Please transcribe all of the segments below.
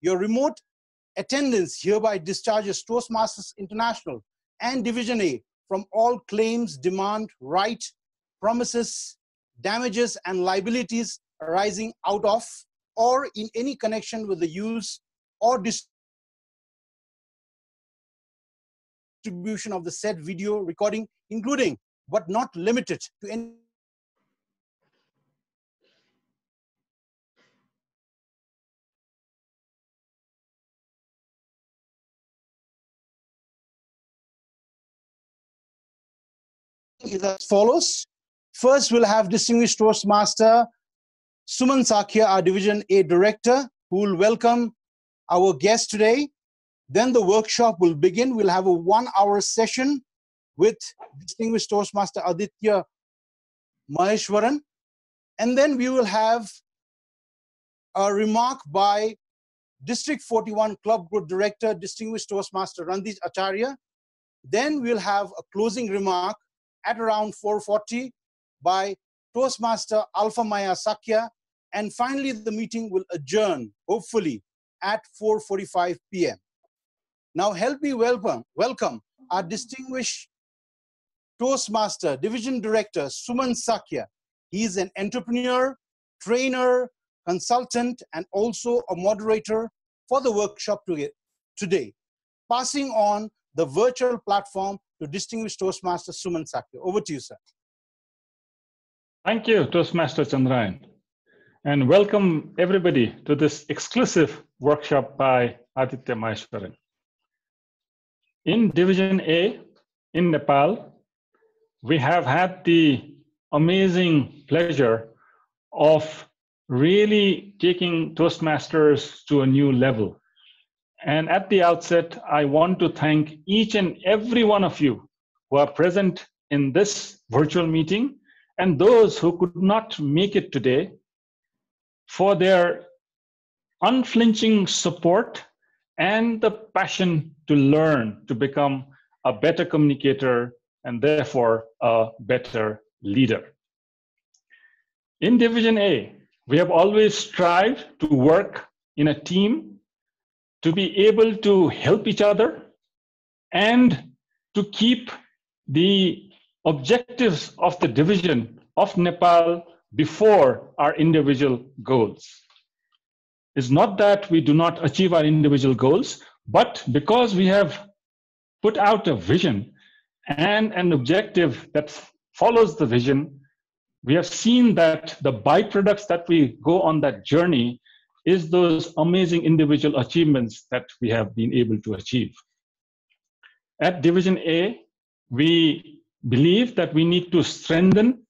Your remote attendance hereby discharges Toastmasters International and Division A from all claims, demand, right, promises, damages, and liabilities arising out of or in any connection with the use or distribution of the said video recording, including but not limited to any is as follows. First, we'll have Distinguished Toastmaster Suman Sakia, our Division A Director, who will welcome our guest today. Then the workshop will begin. We'll have a 1-hour session with Distinguished Toastmaster Aditya Maheswaran. And then we will have a remark by District 41 Club Group Director, Distinguished Toastmaster Randeep Acharya. Then we'll have a closing remark at around 4:40 by Toastmaster Alpha Maya Sakya. And finally, the meeting will adjourn, hopefully, at 4:45 p.m. Now, help me welcome our distinguished Toastmaster Division Director, Suman Sakia. He is an entrepreneur, trainer, consultant, and also a moderator for the workshop today. Passing on the virtual platform to Distinguished Toastmaster Suman Sakia. Over to you, sir. Thank you, Toastmaster Chandrayan. And welcome everybody to this exclusive workshop by Aditya Maheswaran. In Division A in Nepal, we have had the amazing pleasure of really taking Toastmasters to a new level. And at the outset, I want to thank each and every one of you who are present in this virtual meeting and those who could not make it today for their unflinching support and the passion to learn to become a better communicator and therefore a better leader. In Division A, we have always strived to work in a team, to be able to help each other, and to keep the objectives of the division of Nepal before our individual goals. It's not that we do not achieve our individual goals, but because we have put out a vision and an objective that follows the vision, we have seen that the byproducts that we go on that journey is those amazing individual achievements that we have been able to achieve. At Division A, we believe that we need to strengthen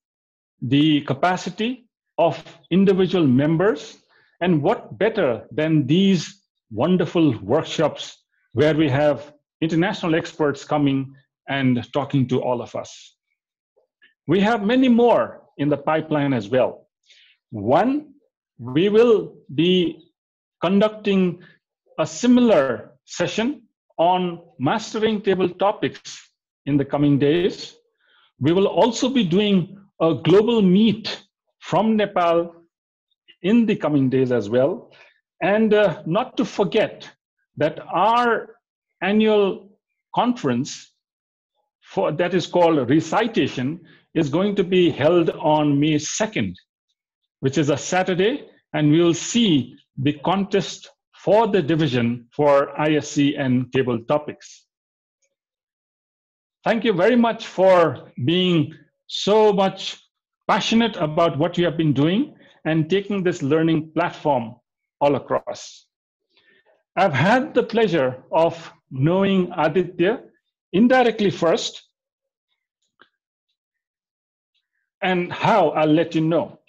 the capacity of individual members, and what better than these wonderful workshops where we have international experts coming and talking to all of us. We have many more in the pipeline as well. One, we will be conducting a similar session on mastering table topics in the coming days. We will also be doing a global meet from Nepal in the coming days as well. And not to forget that our annual conference that is called Recitation is going to be held on May 2nd, which is a Saturday, and we will see the contest for the division for ISC and table topics. Thank you very much for being so much passionate about what you have been doing and taking this learning platform all across. I've had the pleasure of knowing Aditya indirectly first, and how, I'll let you know.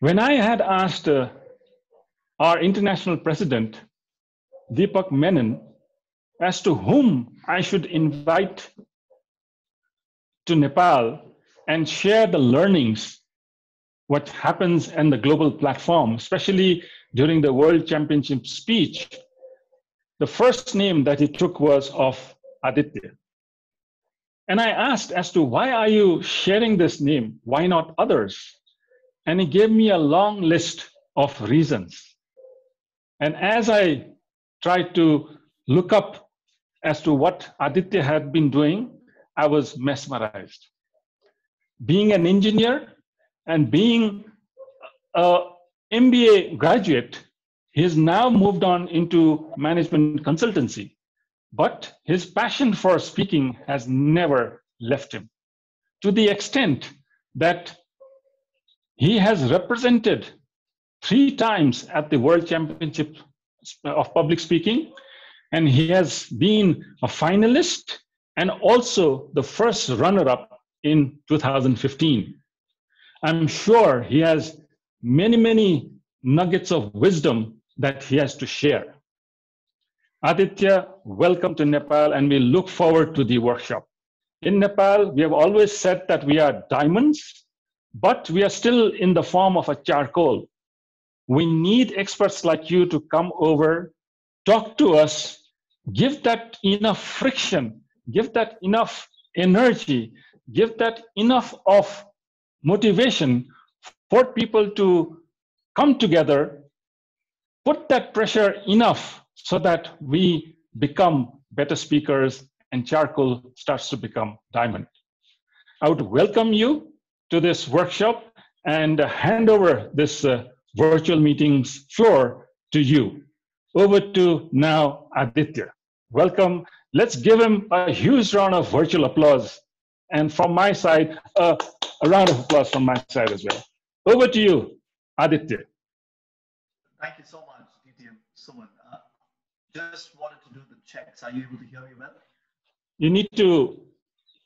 When I had asked our international president, Deepak Menon, as to whom I should invite to Nepal and share the learnings, what happens in the global platform, especially during the World Championship speech, the first name that he took was of Aditya. And I asked as to why are you sharing this name? Why not others? And he gave me a long list of reasons. And as I tried to look up as to what Aditya had been doing, I was mesmerized. Being an engineer and being an MBA graduate, he has now moved on into management consultancy. But his passion for speaking has never left him, to the extent that he has represented 3 times at the World Championship of Public Speaking, and he has been a finalist and also the first runner-up in 2015. I'm sure he has many, many nuggets of wisdom that he has to share. Aditya, welcome to Nepal, and we look forward to the workshop. In Nepal, we have always said that we are diamonds, but we are still in the form of a charcoal. We need experts like you to come over, talk to us, give that enough friction, give that enough energy, give that enough of motivation for people to come together, put that pressure enough so that we become better speakers and charcoal starts to become diamond. I would welcome you to this workshop and hand over this virtual meetings floor to you. Over to now Aditya. Welcome. Let's give him a huge round of virtual applause. And from my side, a round of applause from my side as well. Over to you, Aditya. Thank you so much, DTM Suman. Just wanted to do the checks. Are you able to hear me well? You need to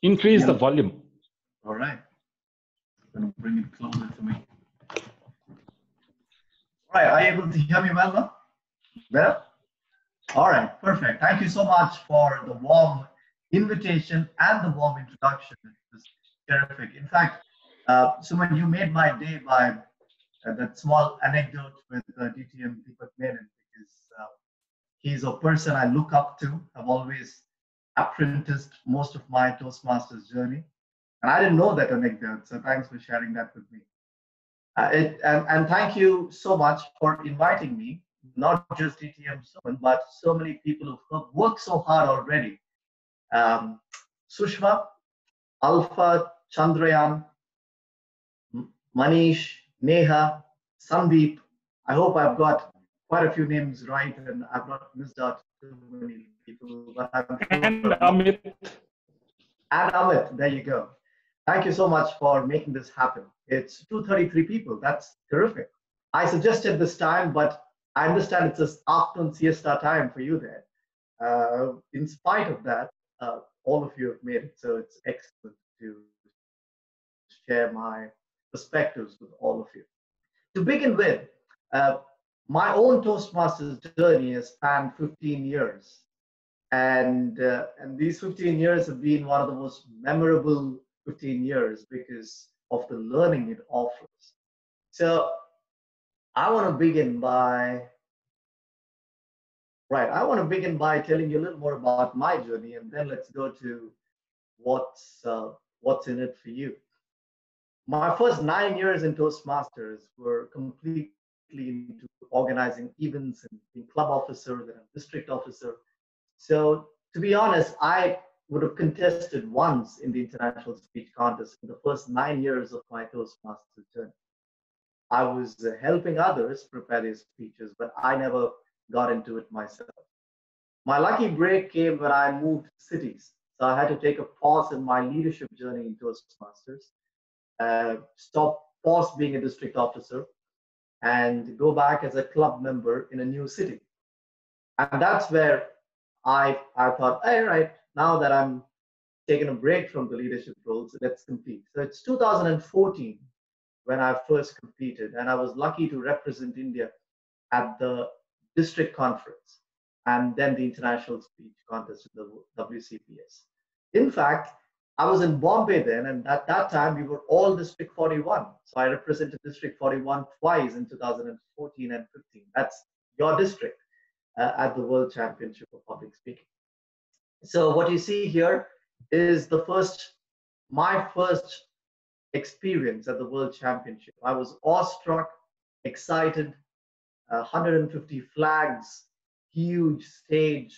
increase the volume. All right. I'm going to bring it closer to me. All right. Are you able to hear me well now? Better? All right. Perfect. Thank you so much for the warm invitation and the warm introduction. It was terrific. In fact, Suman, you made my day by that small anecdote with DTM Deepak Menon, because he's a person I look up to. I've always apprenticed most of my Toastmasters journey. And I didn't know that anecdote, so thanks for sharing that with me. And thank you so much for inviting me, not just DTM Suman, but so many people who've worked so hard already. Sushma, Alpha, Chandrayaan, Manish, Neha, Sandeep. I hope I've got quite a few names right and I've not missed out too many people. But and Amit. And Amit, there you go. Thank you so much for making this happen. It's 233 people. That's terrific. I suggested this time, but I understand it's an afternoon siesta time for you there. In spite of that, all of you have made it. So it's excellent to share my perspectives with all of you. To begin with, my own Toastmasters journey has spanned 15 years. And these 15 years have been one of the most memorable 15 years because of the learning it offers. So I want to begin by telling you a little more about my journey, and then let's go to what's in it for you. My first 9 years in Toastmasters were completely into organizing events and being club officer, then a district officer. So to be honest, I would have contested once in the international speech contest in the first 9 years of my Toastmasters journey. I was helping others prepare their speeches, but I never got into it myself. My lucky break came when I moved cities. So I had to take a pause in my leadership journey in Toastmasters, pause being a district officer, and go back as a club member in a new city. And that's where I thought, all right, now that I'm taking a break from the leadership roles, let's compete. So it's 2014 when I first competed, and I was lucky to represent India at the district conference and then the international speech contest in the WCPS. In fact, I was in Bombay then, and at that time we were all District 41. So I represented District 41 twice in 2014 and 15. That's your district at the World Championship of Public Speaking. So what you see here is my first experience at the World Championship. I was awestruck, excited, 150 flags, huge stage.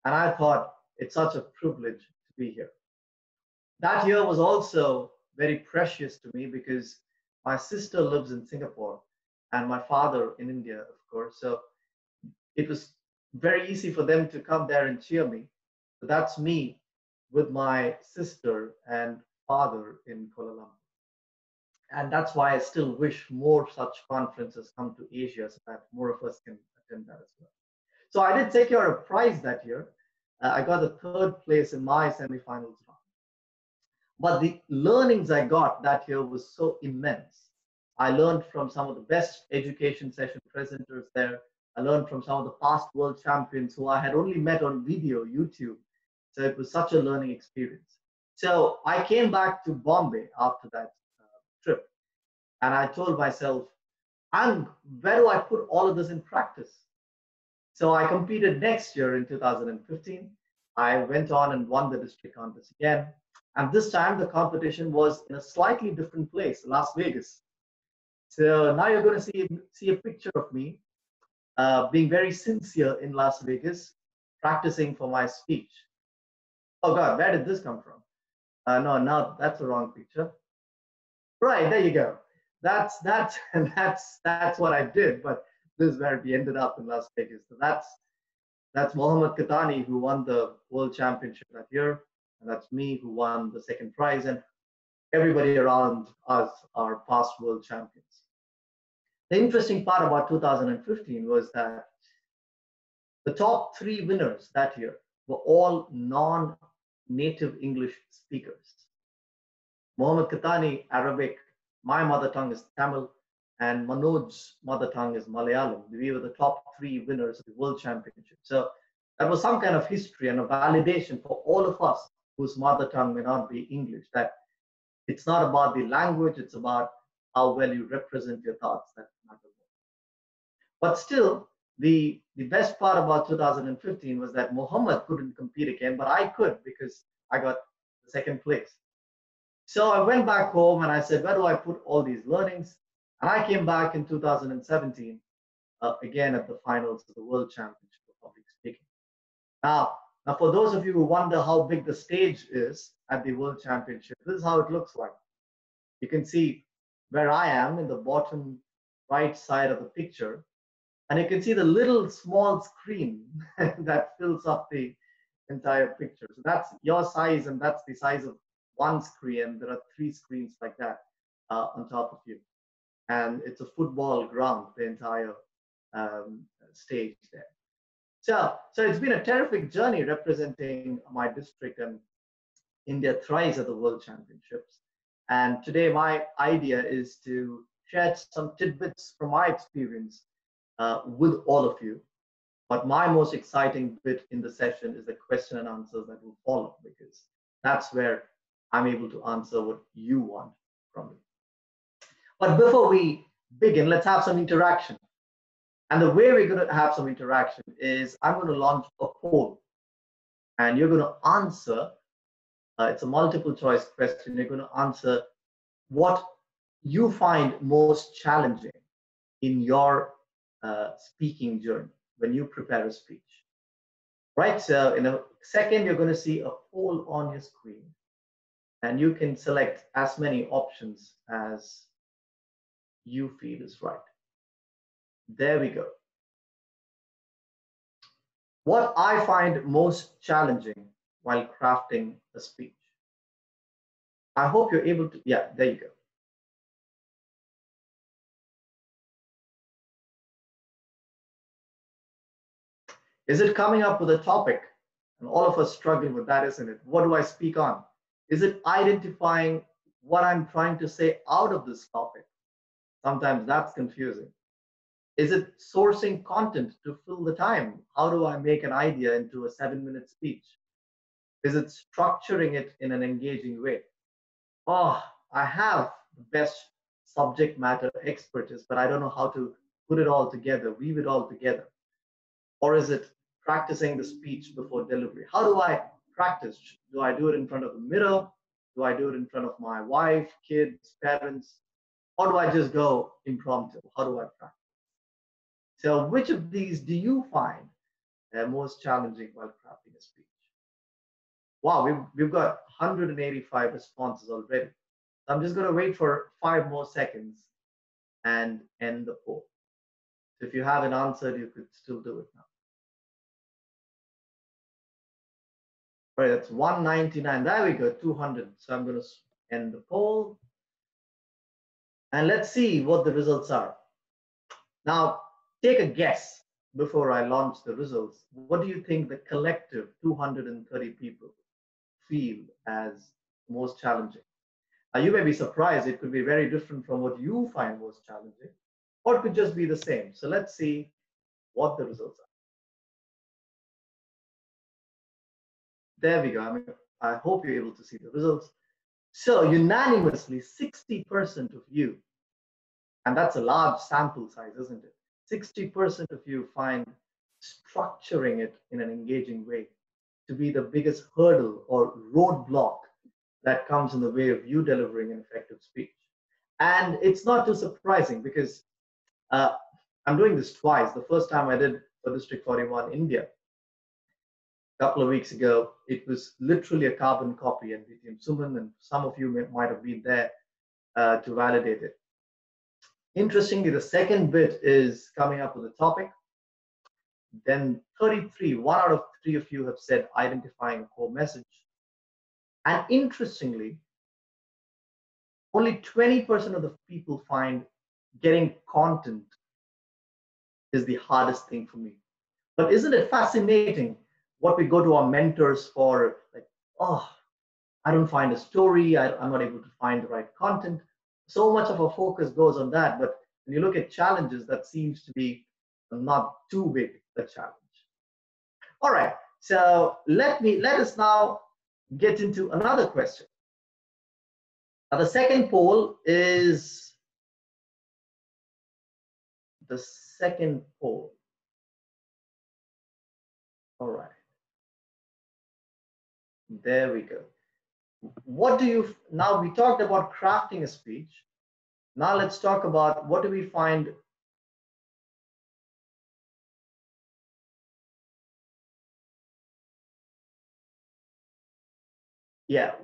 And I thought it's such a privilege to be here. That year was also very precious to me because my sister lives in Singapore and my father in India, of course. So it was very easy for them to come there and cheer me. So that's me with my sister and father in Kuala Lumpur. And that's why I still wish more such conferences come to Asia so that more of us can attend that as well. So I did take care of a prize that year. I got the 3rd place in my semi-finals round. But the learnings I got that year was so immense. I learned from some of the best education session presenters there. I learned from some of the past world champions who I had only met on video, YouTube. So it was such a learning experience. So I came back to Bombay after that trip. And I told myself, where do I put all of this in practice? So I competed next year in 2015. I went on and won the district contest again. And this time the competition was in a slightly different place, Las Vegas. So now you're going to see a picture of me being very sincere in Las Vegas, practicing for my speech. Oh God, where did this come from? No, that's the wrong picture. Right, there you go. That's what I did, but this is where we ended up in Las Vegas. So that's Mohammed Katani, who won the World Championship that year, and that's me, who won the 2nd prize, and everybody around us are past world champions. The interesting part about 2015 was that the top 3 winners that year were all non-native English speakers. Mohammed Katani, Arabic, my mother tongue is Tamil, and Manoj's mother tongue is Malayalam. We were the top 3 winners of the World Championship. So that was some kind of history and a validation for all of us whose mother tongue may not be English, that it's not about the language, it's about how well you represent your thoughts that matter more. But still, the best part about 2015 was that Mohammed couldn't compete again, but I could because I got the 2nd place. So I went back home and I said, where do I put all these learnings? And I came back in 2017, again at the finals of the World Championship of Public Speaking. Now, for those of you who wonder how big the stage is at the World Championship, this is how it looks like. You can see where I am in the bottom right side of the picture. And you can see the little small screen that fills up the entire picture. So that's your size, and that's the size of one screen. And there are 3 screens like that on top of you. And it's a football ground, the entire stage there. So it's been a terrific journey representing my district and India thrice at the World Championships. And today my idea is to share some tidbits from my experience with all of you. But my most exciting bit in the session is the question and answers that will follow, because that's where I'm able to answer what you want from me. But before we begin, let's have some interaction. And the way we're going to have some interaction is I'm going to launch a poll. And you're going to answer, it's a multiple choice question. You're going to answer what you find most challenging in your speaking journey when you prepare a speech. Right, so in a second, you're going to see a poll on your screen. And you can select as many options as you feel is right. There we go. What I find most challenging while crafting a speech. I hope you're able to, yeah, there you go. Is it coming up with a topic? And all of us struggling with that, isn't it? What do I speak on? Is it identifying what I'm trying to say out of this topic? Sometimes that's confusing. Is it sourcing content to fill the time? How do I make an idea into a 7-minute speech? Is it structuring it in an engaging way? Oh, I have the best subject matter expertise, but I don't know how to put it all together, weave it all together. Or is it practicing the speech before delivery? How do I practice? Do I do it in front of the mirror? Do I do it in front of my wife, kids, parents? Or do I just go impromptu? How do I practice? So which of these do you find most challenging while crafting a speech? Wow, we've got 185 responses already. So I'm just going to wait for 5 more seconds and end the poll. So if you haven't answered, you could still do it now. All right, that's 199. There we go, 200. So I'm going to end the poll. And let's see what the results are. Now, take a guess before I launch the results. What do you think the collective 230 people feel as most challenging? Now, you may be surprised. It could be very different from what you find most challenging, or it could just be the same. So let's see what the results are. There we go. I hope you're able to see the results. So unanimously, 60% of you, and that's a large sample size, isn't it? 60% of you find structuring it in an engaging way to be the biggest hurdle or roadblock that comes in the way of you delivering an effective speech. And it's not too surprising because I'm doing this twice. The first time I did for District 41 India, a couple of weeks ago, it was literally a carbon copy, and DTM Suman and some of you might have been there to validate it. Interestingly, the second bit is coming up with a topic. Then 33, 1 out of 3 of you have said identifying a core message. And interestingly, only 20% of the people find getting content is the hardest thing for me. But isn't it fascinating what we go to our mentors for? Like, oh, I don't find a story. I'm not able to find the right content. So much of our focus goes on that. But when you look at challenges, that seems to be not too big a challenge. All right. So let us now get into another question. Now, the second poll is the second poll. All right. There we go. What do you, now we talked about crafting a speech. Now let's talk about what do we find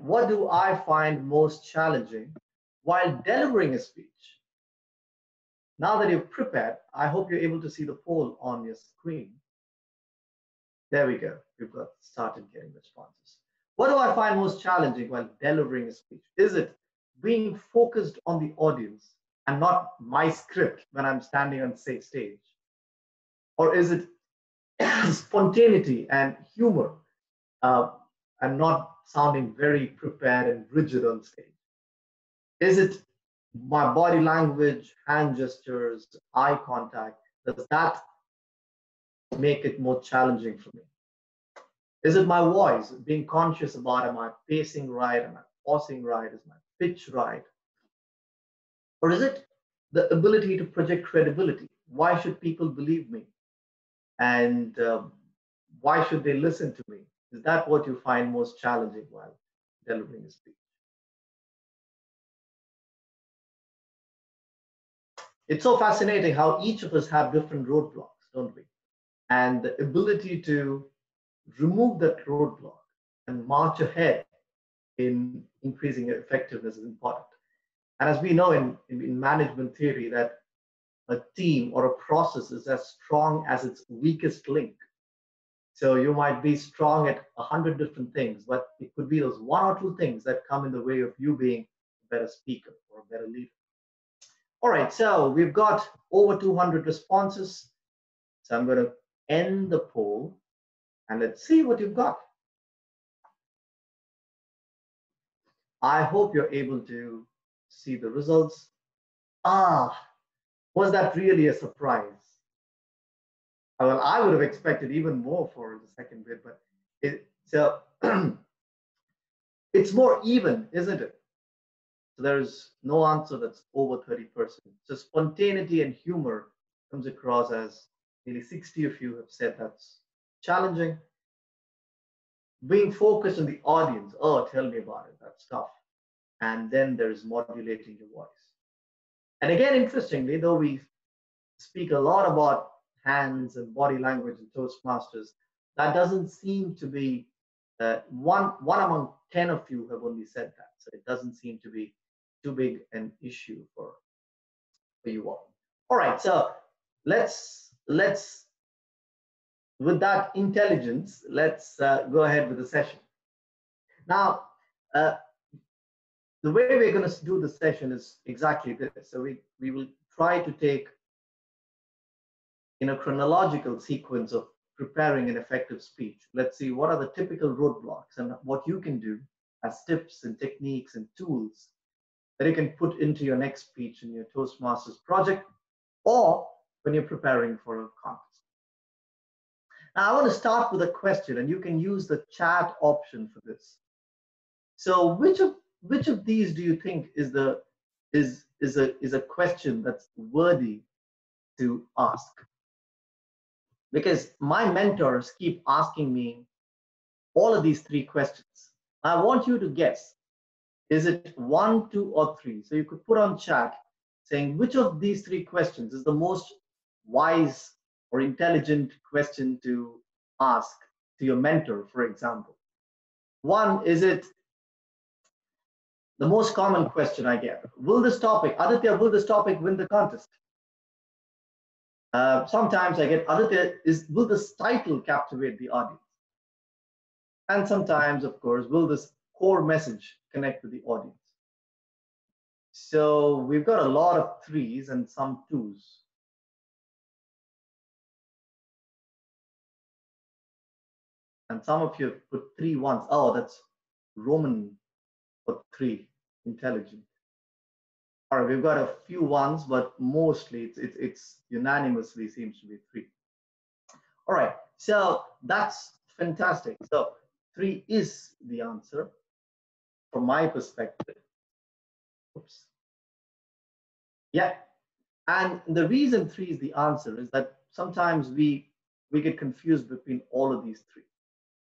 what do I find most challenging while delivering a speech? Now that you've prepared, I hope you're able to see the poll on your screen. There we go. We've got started getting responses. What do I find most challenging while delivering a speech? Is it being focused on the audience and not my script when I'm standing on stage? Or is it spontaneity and humor and not sounding very prepared and rigid on stage? Is it my body language, hand gestures, eye contact? Does that make it more challenging for me? Is it my voice, being conscious about, am I pacing right, am I pausing right, is my pitch right? Or is it the ability to project credibility? Why should people believe me? And why should they listen to me? Is that what you find most challenging while delivering a speech? It's so fascinating how each of us have different roadblocks, don't we? And the ability to remove that roadblock and march ahead in increasing effectiveness is important. And as we know in management theory, that a team or a process is as strong as its weakest link. So you might be strong at 100 different things, but it could be those 1 or 2 things that come in the way of you being a better speaker or a better leader. All right, so we've got over 200 responses. So I'm going to end the poll and let's see what you've got. I hope you're able to see the results. Was that really a surprise? Well, I would have expected even more for the second bit, but it's more even, isn't it? So there's no answer that's over 30%. So spontaneity and humor comes across as nearly 60 of you have said that's challenging. Being focused on the audience, oh, tell me about it, that's tough. And then there's modulating your voice. And again, interestingly, though we speak a lot about hands and body language in Toastmasters, that doesn't seem to be one among 10 of you have only said that. So it doesn't seem to be too big an issue for you all. All right, so let's with that intelligence, let's go ahead with the session. Now, the way we're going to do the session is exactly this. So we will try to take in a chronological sequence of preparing an effective speech. Let's see what are the typical roadblocks and what you can do as tips and techniques and tools that you can put into your next speech in your Toastmasters project or when you're preparing for a contest. Now, I want to start with a question, and you can use the chat option for this. So which of these do you think is a question that's worthy to ask? Because my mentors keep asking me all of these three questions. I want you to guess. Is it 1, 2, or 3? So you could put on chat saying which of these three questions is the most wise or intelligent question to ask to your mentor, for example. 1, is it the most common question I get? Will this topic, Aditya, will this topic win the contest? Sometimes I get, Aditya, will this title captivate the audience? And sometimes, of course, will this core message connect with the audience? So we've got a lot of 3s and some 2s. And some of you have put 3 1s. Oh, that's Roman for 3, intelligent. All right, we've got a few 1s, but mostly it's unanimously seems to be 3. All right, so that's fantastic. So 3 is the answer from my perspective. Oops. Yeah, and the reason 3 is the answer is that sometimes we get confused between all of these 3.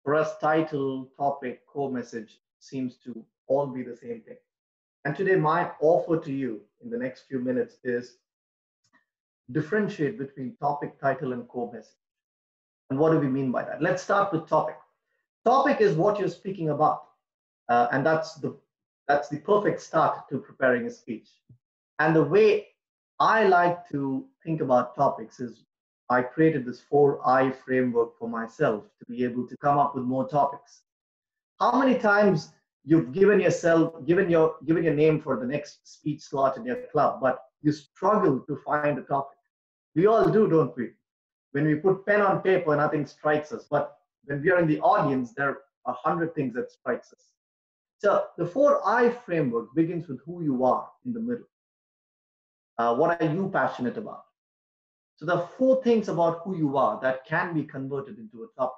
For us, title, topic, core message seems to all be the same thing. And today, my offer to you in the next few minutes is differentiate between topic, title, and core message. And what do we mean by that? Let's start with topic. Topic is what you're speaking about. And that's the perfect start to preparing a speech. And the way I like to think about topics is I created this 4I framework for myself to be able to come up with more topics. How many times you've given your name for the next speech slot in your club, but you struggle to find a topic? We all do, don't we? When we put pen on paper, nothing strikes us. But when we are in the audience, there are 100 things that strikes us. So the 4I framework begins with who you are in the middle. What are you passionate about? So the 4 things about who you are that can be converted into a topic: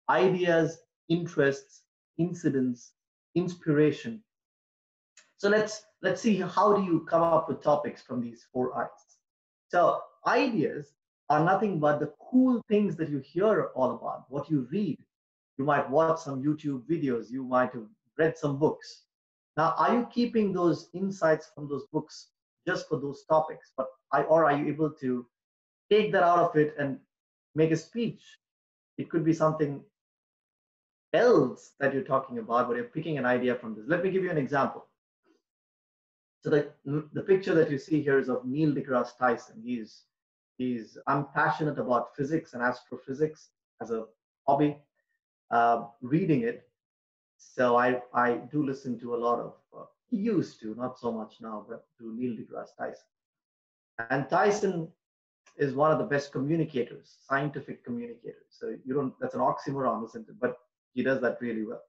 ideas, interests, incidents, inspiration. So let's see, how do you come up with topics from these 4 I's? So ideas are nothing but the cool things that you hear all about, what you read. You might watch some YouTube videos, you might have read some books. Now, are you keeping those insights from those books just for those topics? Or are you able to take that out of it and make a speech? It could be something else that you're talking about, but you're picking an idea from this. Let me give you an example. So the picture that you see here is of Neil deGrasse Tyson. I'm passionate about physics and astrophysics as a hobby, reading it. So I do listen to a lot of, used to, not so much now, but to Neil deGrasse Tyson. And Tyson is one of the best communicators, scientific communicators. So that's an oxymoron, isn't it? But he does that really well.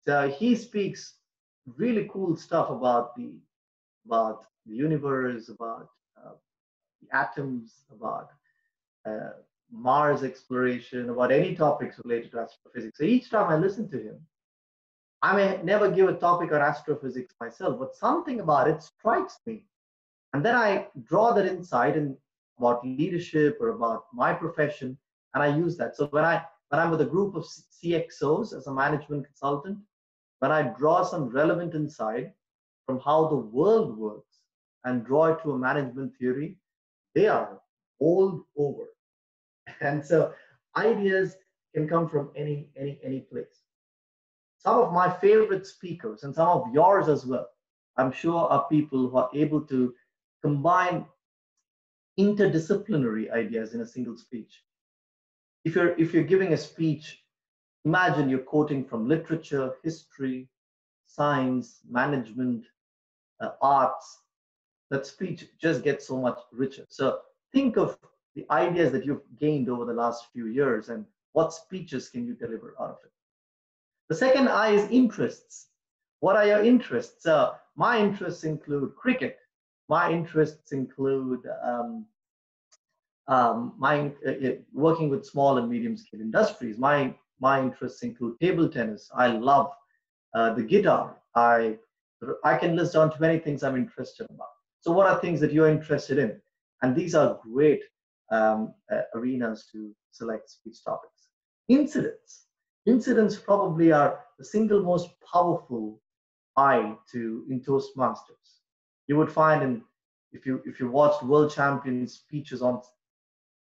So he speaks really cool stuff about the universe, about the atoms, about Mars exploration, about any topics related to astrophysics. So each time I listen to him, I may never give a topic on astrophysics myself, but something about it strikes me. And then I draw that insight about leadership or about my profession, and I use that. So when I'm with a group of CXOs as a management consultant, when I draw some relevant insight from how the world works and draw it to a management theory, they are bowled over. And so ideas can come from any place. Some of my favorite speakers, and some of yours as well, I'm sure, are people who are able to combine interdisciplinary ideas in a single speech. If you're giving a speech, imagine you're quoting from literature, history, science, management, arts. That speech just gets so much richer. So think of the ideas that you've gained over the last few years and what speeches can you deliver out of it. The second I is interests. What are your interests? My interests include cricket. My interests include working with small and medium scale industries. My interests include table tennis. I love the guitar. I can list down 20 things I'm interested about. So what are things that you're interested in? And these are great arenas to select speech topics. Incidents. Incidents probably are the single most powerful I in Toastmasters. You would find if you watched world champion speeches on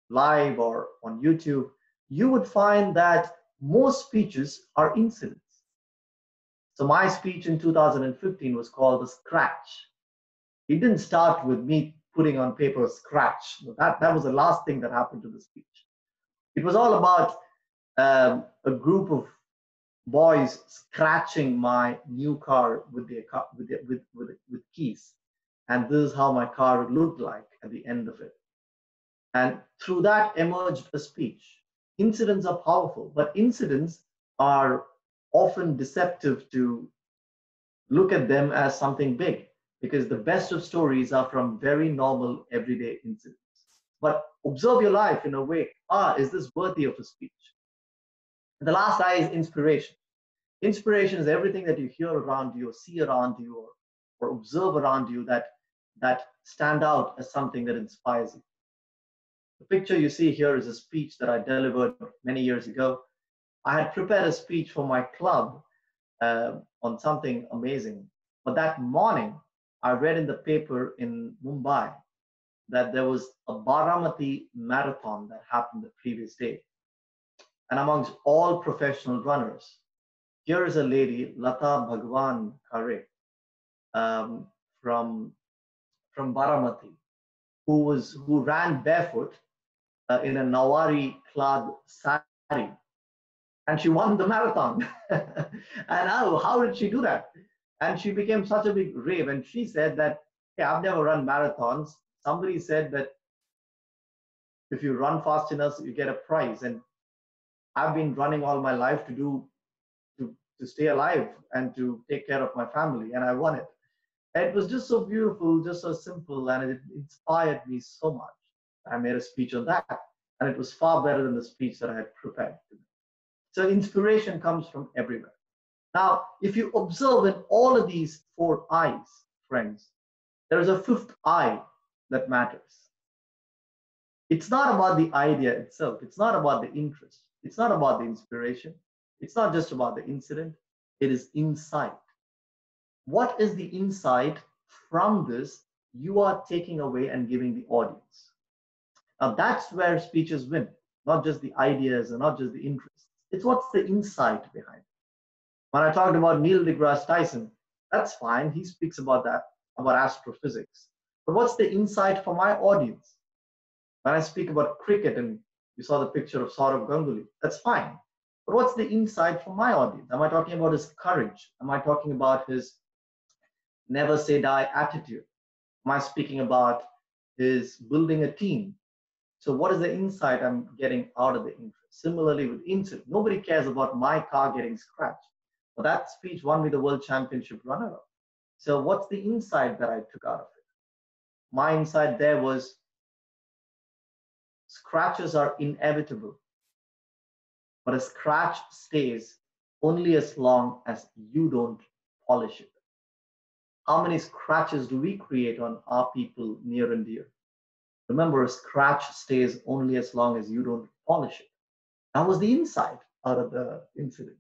live or on YouTube, you would find that most speeches are incidents. So my speech in 2015 was called the Scratch. It didn't start with me putting on paper scratch. That was the last thing that happened to the speech. It was all about a group of boys scratching my new car with keys, and this is how my car would look like at the end of it. And through that emerged a speech. Incidents are powerful, but incidents are often deceptive to look at them as something big, because the best of stories are from very normal everyday incidents. But observe your life in a way, is this worthy of a speech? And the last I is inspiration. Inspiration is everything that you hear around you, or see around you, or observe around you that stand out as something that inspires you. The picture you see here is a speech that I delivered many years ago. I had prepared a speech for my club on something amazing. But that morning, I read in the paper in Mumbai that there was a Baramati marathon that happened the previous day. And amongst all professional runners, here is a lady, Lata Bhagwan Kare, from Baramati, who ran barefoot in a Nawari clad sari, and she won the marathon. And how did she do that? And she became such a big rave. And she said that, hey, I've never run marathons. Somebody said that if you run fast enough, you get a prize. And I've been running all my life to stay alive and to take care of my family, and I won it. And it was just so beautiful, just so simple, and it inspired me so much. I made a speech on that, and it was far better than the speech that I had prepared. So inspiration comes from everywhere. Now, if you observe in all of these 4 I's, friends, there is a 5th I that matters. It's not about the idea itself. It's not about the interest. It's not about the inspiration. It's not just about the incident. It is insight. What is the insight from this you are taking away and giving the audience? Now, that's where speeches win, not just the ideas and not just the interests. It's what's the insight behind it. When I talked about Neil deGrasse Tyson, that's fine. He speaks about that, about astrophysics. But what's the insight for my audience? When I speak about cricket and you saw the picture of Saurav Ganguly, that's fine. But what's the insight for my audience? Am I talking about his courage? Am I talking about his never say die attitude? Am I speaking about his building a team? So what is the insight I'm getting out of the interest? Similarly with incident, nobody cares about my car getting scratched. But that speech won me the world championship runner-up. So what's the insight that I took out of it? My insight there was scratches are inevitable, but a scratch stays only as long as you don't polish it. How many scratches do we create on our people near and dear? Remember, a scratch stays only as long as you don't polish it. That was the insight out of the incident.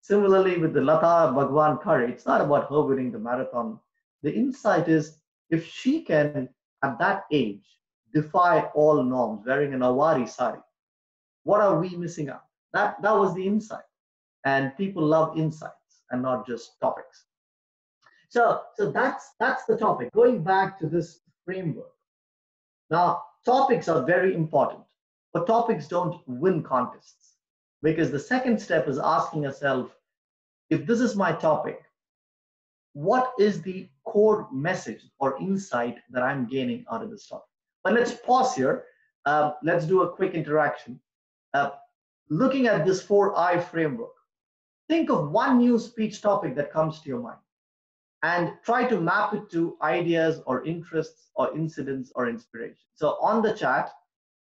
Similarly, with the Lata Bhagwan Kare, it's not about her winning the marathon. The insight is if she can, at that age, defy all norms, wearing a Nawari sari. What are we missing out? That was the insight. And people love insights and not just topics. So that's the topic. Going back to this framework. Now, topics are very important, but topics don't win contests, because the second step is asking yourself, if this is my topic, what is the core message or insight that I'm gaining out of this topic? But let's pause here. Let's do a quick interaction. Looking at this 4I framework, think of one new speech topic that comes to your mind and try to map it to ideas or interests or incidents or inspiration. So on the chat,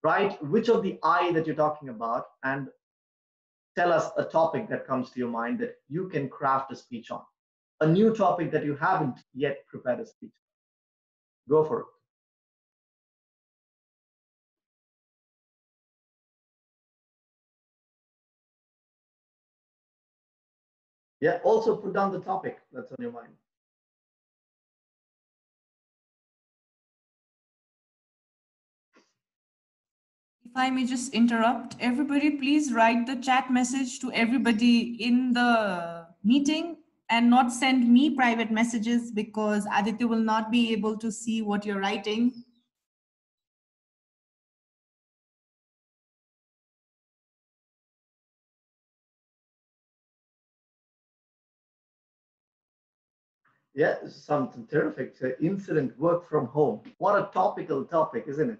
write which of the I that you're talking about and tell us a topic that comes to your mind that you can craft a speech on. A new topic that you haven't yet prepared a speech. Go for it. Yeah, also put down the topic that's on your mind. If I may just interrupt, everybody please write the chat message to everybody in the meeting and not send me private messages, because Aditya will not be able to see what you're writing. Yeah, something terrific. So incident work from home. What a topical topic, isn't it?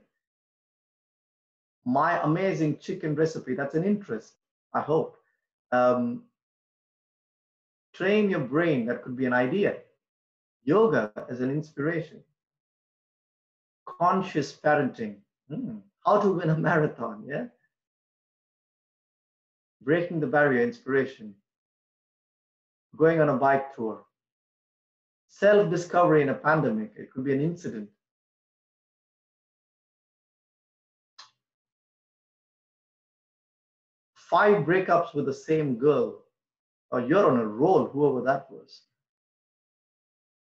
My amazing chicken recipe. That's an interest, I hope. Train your brain. That could be an idea. Yoga as an inspiration. Conscious parenting. How to win a marathon. Yeah. Breaking the barrier. Inspiration. Going on a bike tour. Self-discovery in a pandemic. It could be an incident. Five breakups with the same girl. Or you're on a roll, whoever that was.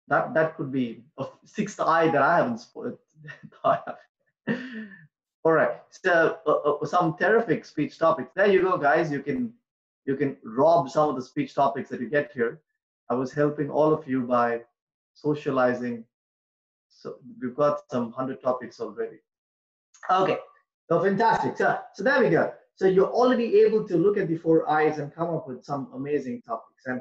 That could be a sixth I that I haven't thought of. All right, so some terrific speech topics. There you go, guys. You can rob some of the speech topics that you get here. I was helping all of you by socializing. So we've got some 100 topics already. Okay, so fantastic. So there we go. So you're already able to look at the 4 I's and come up with some amazing topics. And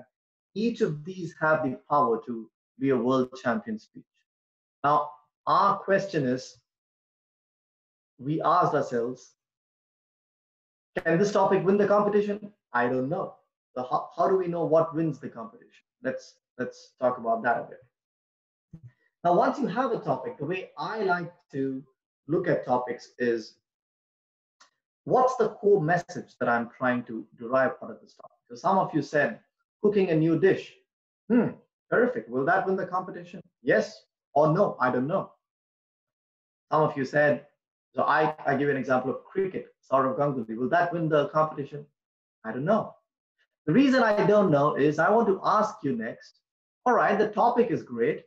each of these have the power to be a world champion speech. Now, our question is, we asked ourselves, can this topic win the competition? I don't know. So how do we know what wins the competition? Let's talk about that a bit. Now, once you have a topic, the way I like to look at topics is, what's the core message that I'm trying to derive out of this topic? So some of you said, cooking a new dish. Terrific. Will that win the competition? Yes or no? I don't know. Some of you said, so I give you an example of cricket, Saurav Ganguly. Will that win the competition? I don't know. The reason I don't know is I want to ask you next, all right, the topic is great,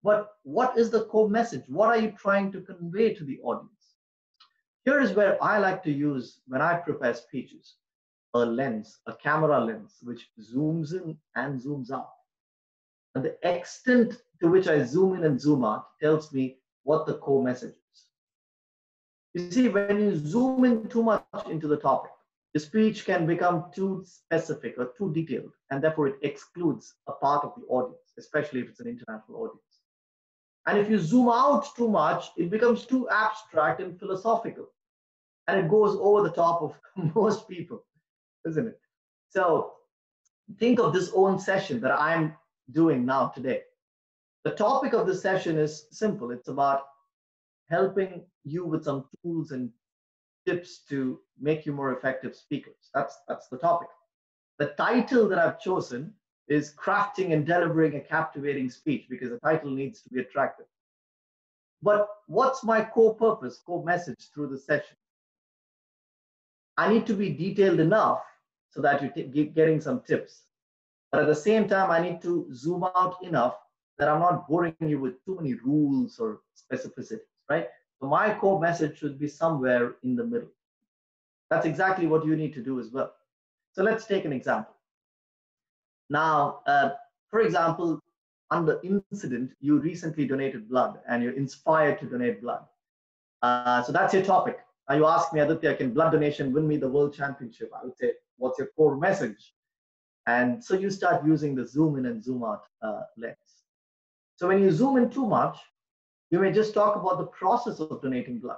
but what is the core message? What are you trying to convey to the audience? Here is where I like to use, when I prepare speeches, a lens, a camera lens, which zooms in and zooms out. And the extent to which I zoom in and zoom out tells me what the core message is. You see, when you zoom in too much into the topic, the speech can become too specific or too detailed, and therefore it excludes a part of the audience, especially if it's an international audience. And if you zoom out too much, it becomes too abstract and philosophical, and it goes over the top of most people, isn't it? So think of this own session that I'm doing now today. The topic of this session is simple. It's about helping you with some tools and tips to make you more effective speakers. That's the topic. The title that I've chosen is Crafting and Delivering a Captivating Speech, because the title needs to be attractive. But what's my core purpose, core message through the session? I need to be detailed enough so that you're getting some tips. But at the same time, I need to zoom out enough that I'm not boring you with too many rules or specificities, right? So my core message should be somewhere in the middle. That's exactly what you need to do as well. So let's take an example. Now, for example, under incident, you recently donated blood and you're inspired to donate blood. So that's your topic. Now you ask me, Aditya, can blood donation win me the world championship? I would say, what's your core message? And so you start using the zoom in and zoom out lens. So when you zoom in too much, you may just talk about the process of donating blood.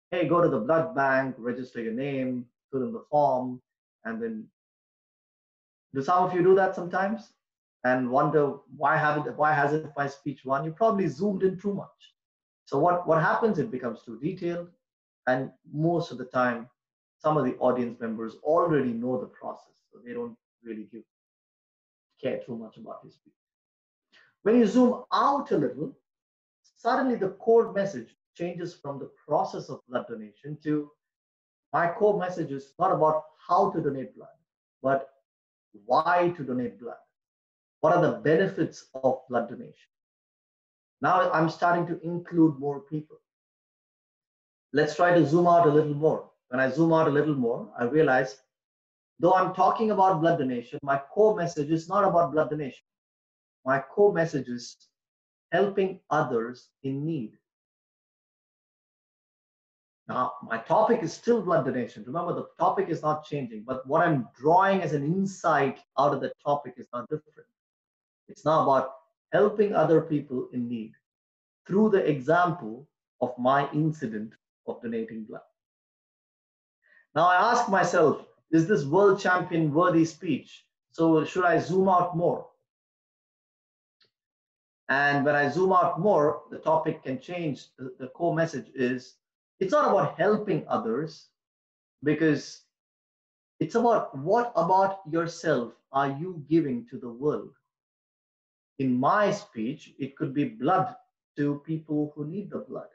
Hey, go to the blood bank, register your name, fill in the form, and then do some of you do that sometimes and wonder why hasn't my speech won? You probably zoomed in too much. So what happens? It becomes too detailed, and most of the time, some of the audience members already know the process, so they don't really care too much about your speech. When you zoom out a little, suddenly the core message changes from the process of blood donation to my core message is not about how to donate blood, but why to donate blood. What are the benefits of blood donation? Now I'm starting to include more people. Let's try to zoom out a little more. When I zoom out a little more, I realize, though I'm talking about blood donation, my core message is not about blood donation. My core message is helping others in need. Now, my topic is still blood donation. Remember, the topic is not changing, but what I'm drawing as an insight out of the topic is not different. It's now about helping other people in need through the example of my incident of donating blood. Now, I ask myself, is this world champion worthy speech? So should I zoom out more? And when I zoom out more, the topic can change. The core message is, it's not about helping others, because it's about what about yourself are you giving to the world? In my speech, it could be blood to people who need the blood.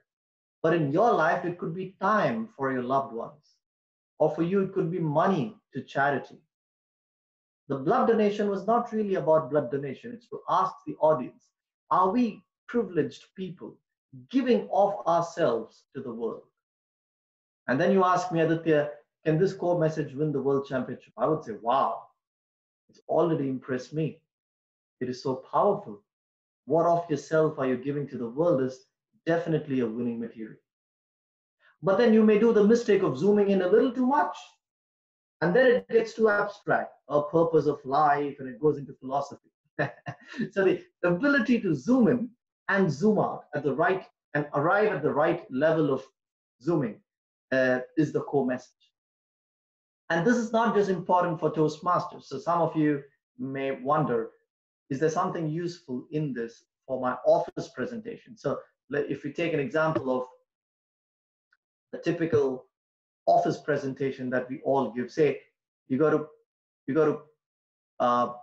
But in your life, it could be time for your loved ones. Or for you, it could be money to charity. The blood donation was not really about blood donation. It's to ask the audience, are we privileged people giving of ourselves to the world? And then you ask me, Aditya, can this core message win the world championship? I would say, wow, it's already impressed me. It is so powerful. What of yourself are you giving to the world is definitely a winning material. But then you may do the mistake of zooming in a little too much. And then it gets too abstract, a purpose of life, and it goes into philosophy. So the ability to zoom in and zoom out at the right and arrive at the right level of zooming is the core message. And this is not just important for Toastmasters. So some of you may wonder, is there something useful in this for my office presentation? So if we take an example of a typical office presentation that we all give, say you go to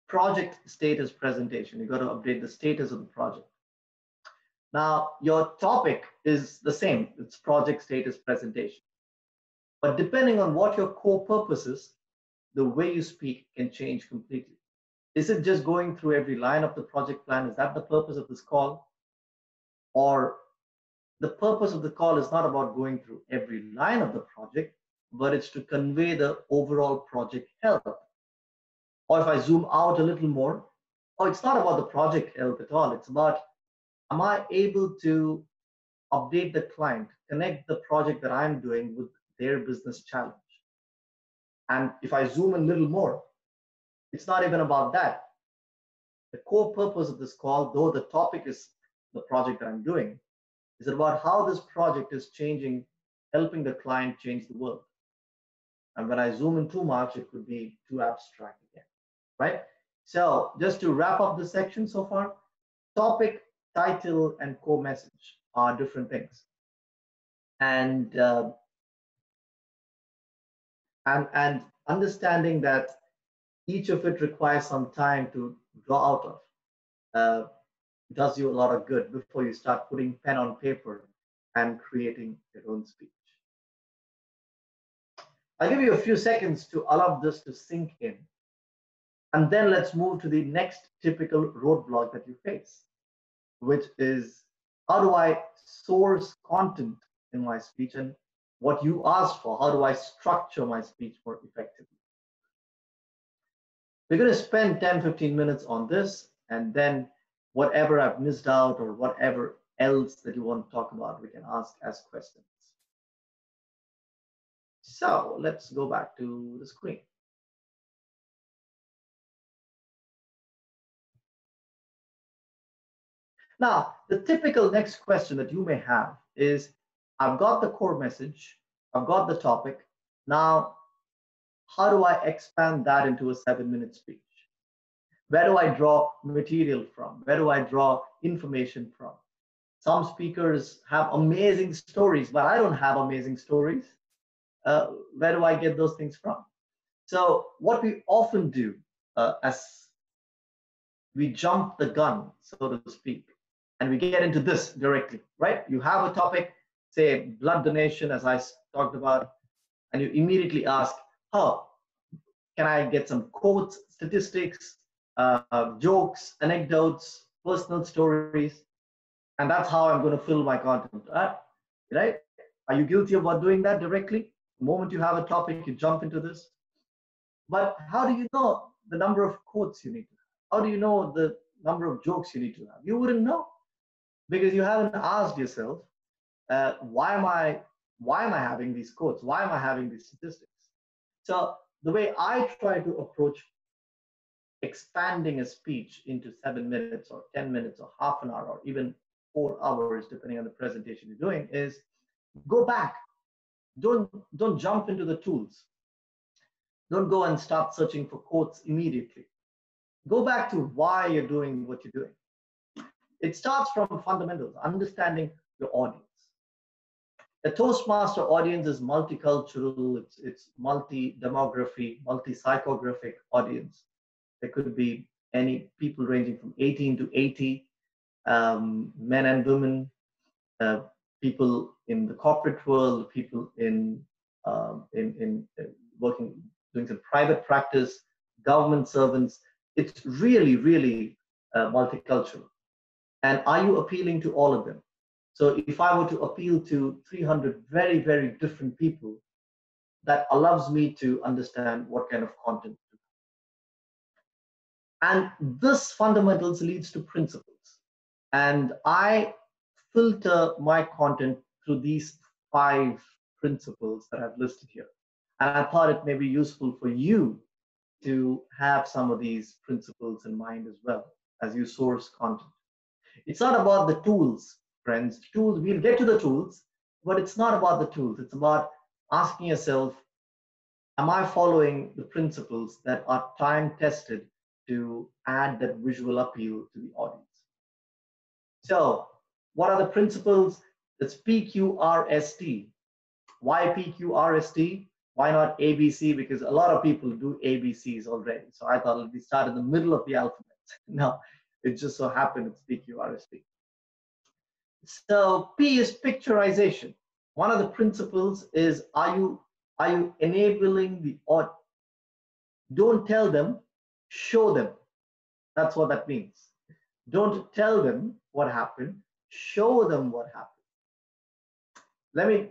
project status presentation, you got to update the status of the project. Now your topic is the same, it's project status presentation, but depending on what your core purpose is, the way you speak can change completely. Is it just going through every line of the project plan? Is that the purpose of this call? Or the purpose of the call is not about going through every line of the project, but it's to convey the overall project health. Or if I zoom out a little more, it's not about the project health at all. It's about, am I able to update the client, connect the project that I'm doing with their business challenge? And if I zoom in a little more, it's not even about that. The core purpose of this call, though the topic is the project that I'm doing, is about how this project is changing, helping the client change the world. And when I zoom in too much, it could be too abstract again, right? So just to wrap up this section so far, topic, title, and core message are different things. And understanding that each of it requires some time to draw out of does you a lot of good before you start putting pen on paper and creating your own speech. I'll give you a few seconds to allow this to sink in. And then let's move to the next typical roadblock that you face, which is, how do I source content in my speech? And what you asked for. How do I structure my speech more effectively? We're going to spend 10-15 minutes on this, and then whatever I've missed out or whatever else that you want to talk about, we can ask as questions. So let's go back to the screen. Now, the typical next question that you may have is, I've got the core message, I've got the topic. Now, how do I expand that into a 7-minute speech? Where do I draw material from? Where do I draw information from? Some speakers have amazing stories, but I don't have amazing stories. Where do I get those things from? So what we often do as we jump the gun, so to speak, and we get into this directly, right? You have a topic, say blood donation, as I talked about, and you immediately ask, oh, can I get some quotes, statistics, jokes, anecdotes, personal stories? And that's how I'm going to fill my content, right? Are you guilty about doing that directly? The moment you have a topic, you jump into this. But how do you know the number of quotes you need to have? How do you know the number of jokes you need to have? You wouldn't know, because you haven't asked yourself, why am I having these quotes? Why am I having these statistics? So the way I try to approach expanding a speech into 7 minutes or 10 minutes or half an hour or even 4 hours, depending on the presentation you're doing, is go back. Don't jump into the tools. Don't go and start searching for quotes immediately. Go back to why you're doing what you're doing. It starts from fundamentals, understanding your audience. The Toastmaster audience is multicultural, it's multi-demography, multi-psychographic audience. There could be any people ranging from 18 to 80, men and women, people in the corporate world, people in working, doing some private practice, government servants. It's really, really multicultural. And are you appealing to all of them? So if I were to appeal to 300 very, very different people, that allows me to understand what kind of content to do. And this fundamentals leads to principles. And I filter my content through these 5 principles that I've listed here. And I thought it may be useful for you to have some of these principles in mind as well as you source content. It's not about the tools, friends. Tools, we'll get to the tools, but it's not about the tools. It's about asking yourself, am I following the principles that are time tested to add that visual appeal to the audience? So what are the principles? It's PQRST. Why PQRST? Why not ABC? Because a lot of people do ABCs already. So I thought we start in the middle of the alphabet. No, it just so happened it's PQRST. So P is picturization. One of the principles is, are you enabling the audience? Don't tell them, show them. That's what that means. Don't tell them what happened, show them what happened.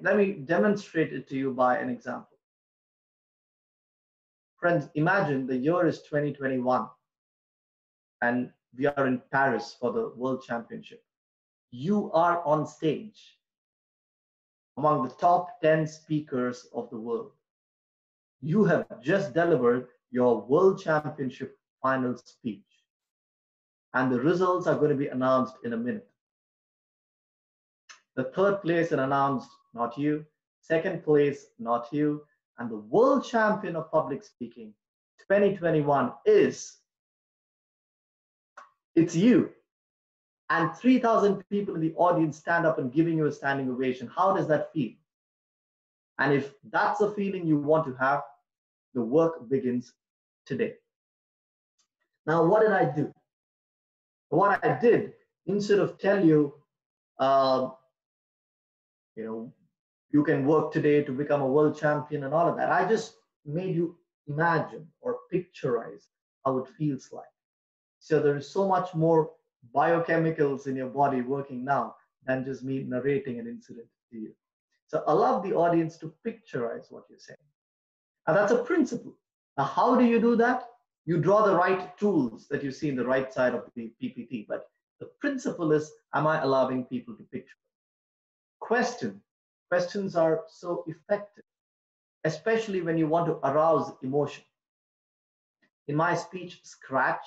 Let me demonstrate it to you by an example. Friends, imagine the year is 2021 and we are in Paris for the World Championship. You are on stage among the top 10 speakers of the world. You have just delivered your World Championship final speech, and the results are going to be announced in a minute. The third place is announced, not you. Second place, not you. And the world champion of public speaking 2021 is, it's you. And 3,000 people in the audience stand up and giving you a standing ovation. How does that feel? And if that's a feeling you want to have, the work begins today. Now, what did I do? What I did, instead of tell you, you can work today to become a world champion and all of that, I just made you imagine or picturize how it feels like. So there is so much more biochemicals in your body working now than just me narrating an incident to you. So allow the audience to picturize what you're saying. And that's a principle. Now, how do you do that? You draw the right tools that you see in the right side of the PPT. But the principle is, am I allowing people to picture? Questions are so effective, especially when you want to arouse emotion. In my speech, Scratch,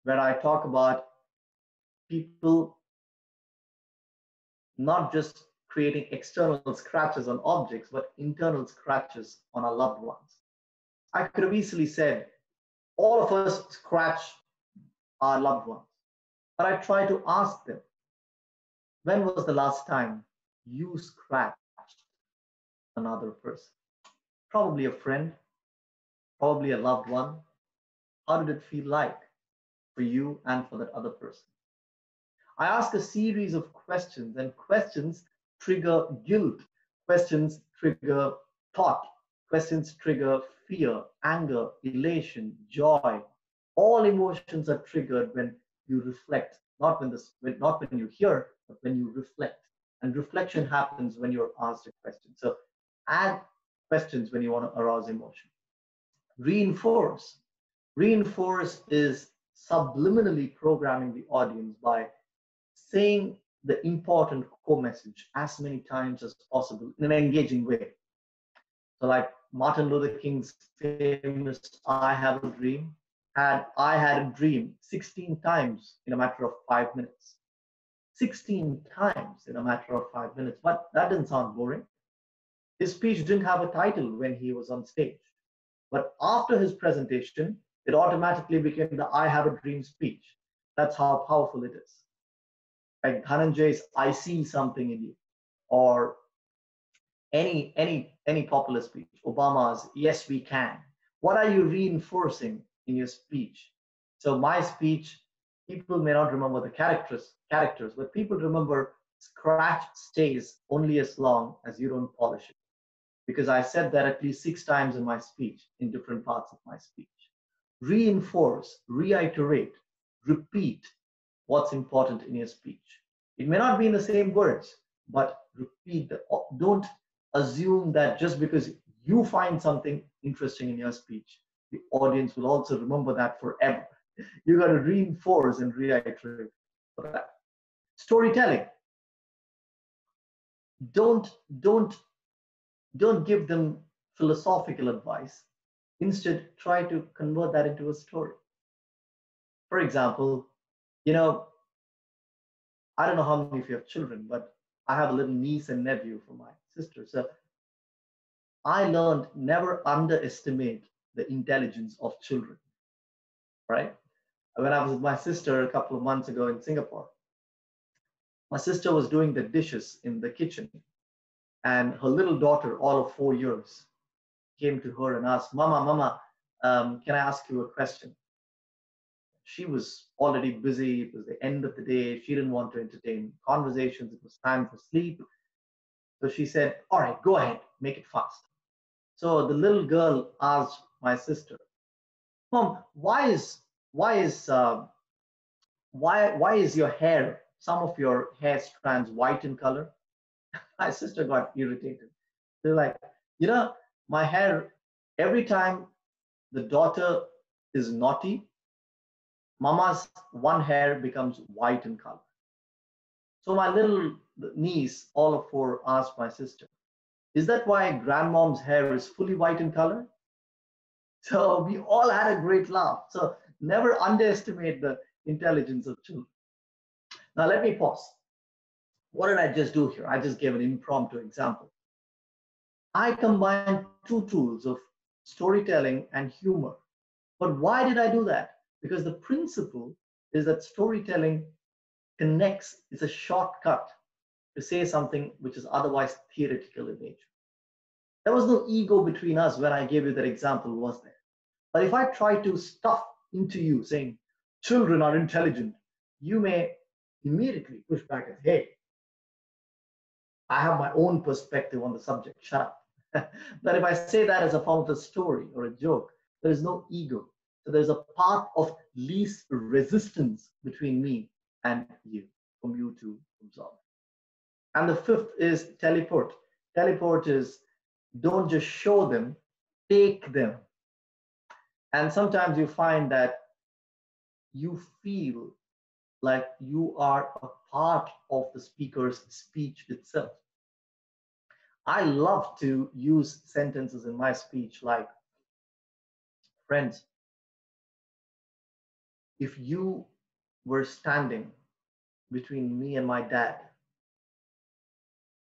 where I talk about people not just creating external scratches on objects, but internal scratches on our loved ones. I could have easily said, all of us scratch our loved ones. But I try to ask them, when was the last time you scratched another person? Probably a friend, probably a loved one. How did it feel like for you and for that other person? I ask a series of questions, and questions trigger guilt. Questions trigger thought. Questions trigger fear, anger, elation, joy. All emotions are triggered when you reflect, not when you hear, but when you reflect. And reflection happens when you're asked a question. So add questions when you want to arouse emotion. Reinforce. Reinforce is subliminally programming the audience by saying the important core message as many times as possible in an engaging way. So like Martin Luther King's famous I Have a Dream, I had a dream 16 times in a matter of 5 minutes. 16 times in a matter of 5 minutes. But that didn't sound boring. His speech didn't have a title when he was on stage. But after his presentation, it automatically became the I Have a Dream speech. That's how powerful it is. Like Dhananjay's I See Something in You, or any popular speech, Obama's Yes We Can. What are you reinforcing in your speech? So my speech, people may not remember the characters, but people remember scratch stays only as long as you don't polish it. Because I said that at least 6 times in my speech, in different parts of my speech. Reinforce, reiterate, repeat what's important in your speech. It may not be in the same words, but repeat. Don't assume that just because you find something interesting in your speech, the audience will also remember that forever. You got to reinforce and reiterate for that. Storytelling. Don't give them philosophical advice. Instead, try to convert that into a story. For example, I don't know how many of you have children, but I have a little niece and nephew from my sister. So I learned never underestimate the intelligence of children, right? When I was with my sister a couple of months ago in Singapore, my sister was doing the dishes in the kitchen, and her little daughter, all of 4 years, came to her and asked, Mama, can I ask you a question? She was already busy. It was the end of the day. She didn't want to entertain conversations. It was time for sleep. So she said, all right, go ahead, make it fast. So the little girl asked my sister, Mom, why is your hair, some of your hair strands white in color? My sister got irritated. They're like, my hair, every time the daughter is naughty, Mama's one hair becomes white in color. So my little niece, all of 4, asked my sister, is that why grandmom's hair is fully white in color? So we all had a great laugh. So never underestimate the intelligence of children. Now let me pause. What did I just do here? I just gave an impromptu example. I combined 2 tools of storytelling and humor. But why did I do that? Because the principle is that storytelling connects, it's a shortcut to say something which is otherwise theoretical in nature. There was no ego between us when I gave you that example, was there? But if I try to stuff into you saying, children are intelligent, you may immediately push back and say, hey, I have my own perspective on the subject, shut up. But if I say that as a form of a story or a joke, there is no ego. So there's a path of least resistance between me and you, from you to absorb. And the 5th is teleport. Teleport is don't just show them, take them. And sometimes you find that you feel like you are a part of the speaker's speech itself. I love to use sentences in my speech like, friends, if you were standing between me and my dad,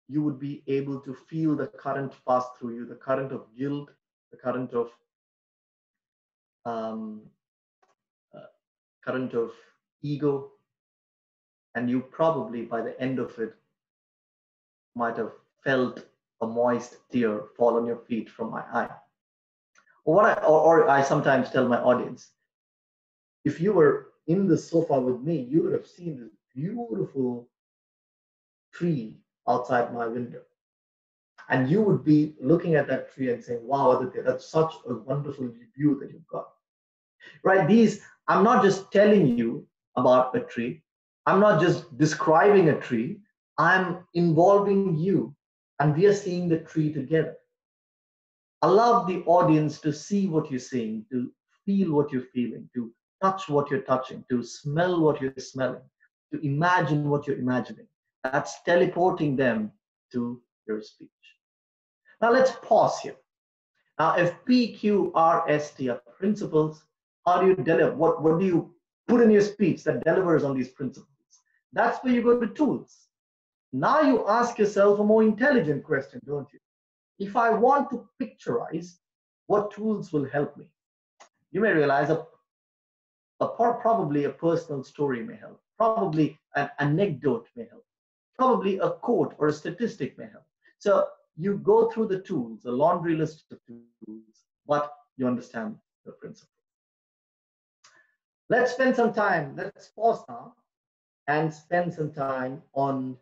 you would be able to feel the current pass through you, the current of guilt, the current of ego, and you probably by the end of it might have felt a moist tear fall on your feet from my eye. Or I sometimes tell my audience, if you were in the sofa with me, you would have seen this beautiful tree outside my window. And you would be looking at that tree and saying, wow, Aditya, that's such a wonderful view that you've got. Right? I'm not just telling you about a tree. I'm not just describing a tree. I'm involving you, and we are seeing the tree together. Allow the audience to see what you're seeing, to feel what you're feeling, to touch what you're touching, to smell what you're smelling, to imagine what you're imagining. That's teleporting them to your speech. Now let's pause here. Now, if PQRST are principles, how do you deliver? What do you put in your speech that delivers on these principles? That's where you go to tools. Now you ask yourself a more intelligent question, don't you? If I want to picturize, what tools will help me? You may realize probably a personal story may help. Probably an anecdote may help. Probably a quote or a statistic may help. So you go through the tools, a laundry list of tools, but you understand the principle. Let's spend some time, let's pause now and spend some time on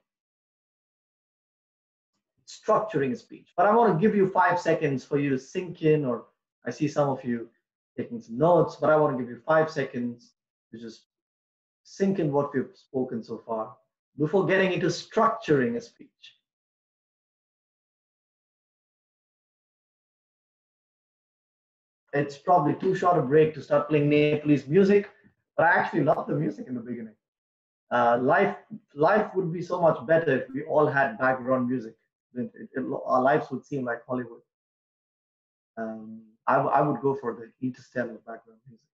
structuring a speech. But I want to give you 5 seconds for you to sink in, or I see some of you taking some notes, but I want to give you 5 seconds to just sink in what we've spoken so far before getting into structuring a speech. It's probably too short a break to start playing Nepalese music, but I actually love the music in the beginning. Life would be so much better if we all had background music. Our lives would seem like Hollywood. I would go for the interstellar background music.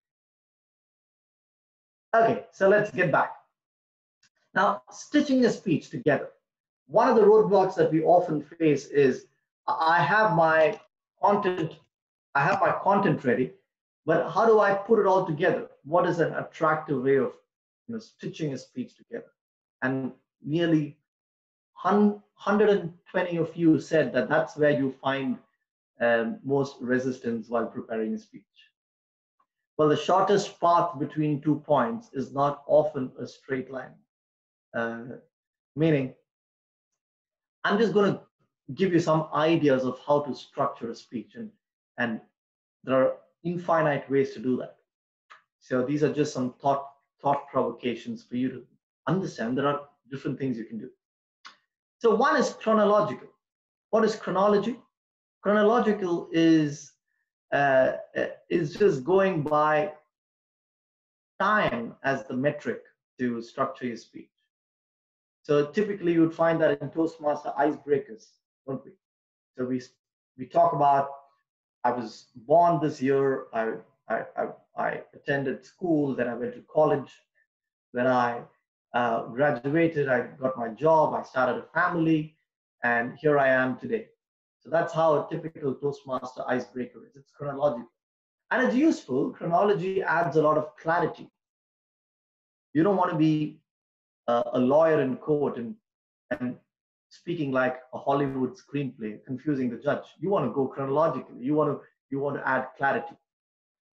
Okay, so let's get back. Now, stitching a speech together. One of the roadblocks that we often face is I have my content ready, but how do I put it all together? What is an attractive way of stitching a speech together? And nearly 120 of you said that that's where you find most resistance while preparing a speech. Well, the shortest path between 2 points is not often a straight line. Meaning, I'm just going to give you some ideas of how to structure a speech, and there are infinite ways to do that. So these are just some thought provocations for you to understand there are different things you can do. So one is chronological. What is chronology? Chronological is just going by time as the metric to structure your speech. So typically you would find that in Toastmaster icebreakers, don't we? So we talk about, I was born this year, I attended school, then I went to college, then I graduated, I got my job, I started a family, and here I am today. So that's how a typical Toastmaster icebreaker is. It's chronological. And it's useful. Chronology adds a lot of clarity. You don't want to be a lawyer in court and speaking like a Hollywood screenplay, confusing the judge. You want to go chronologically. You want to add clarity.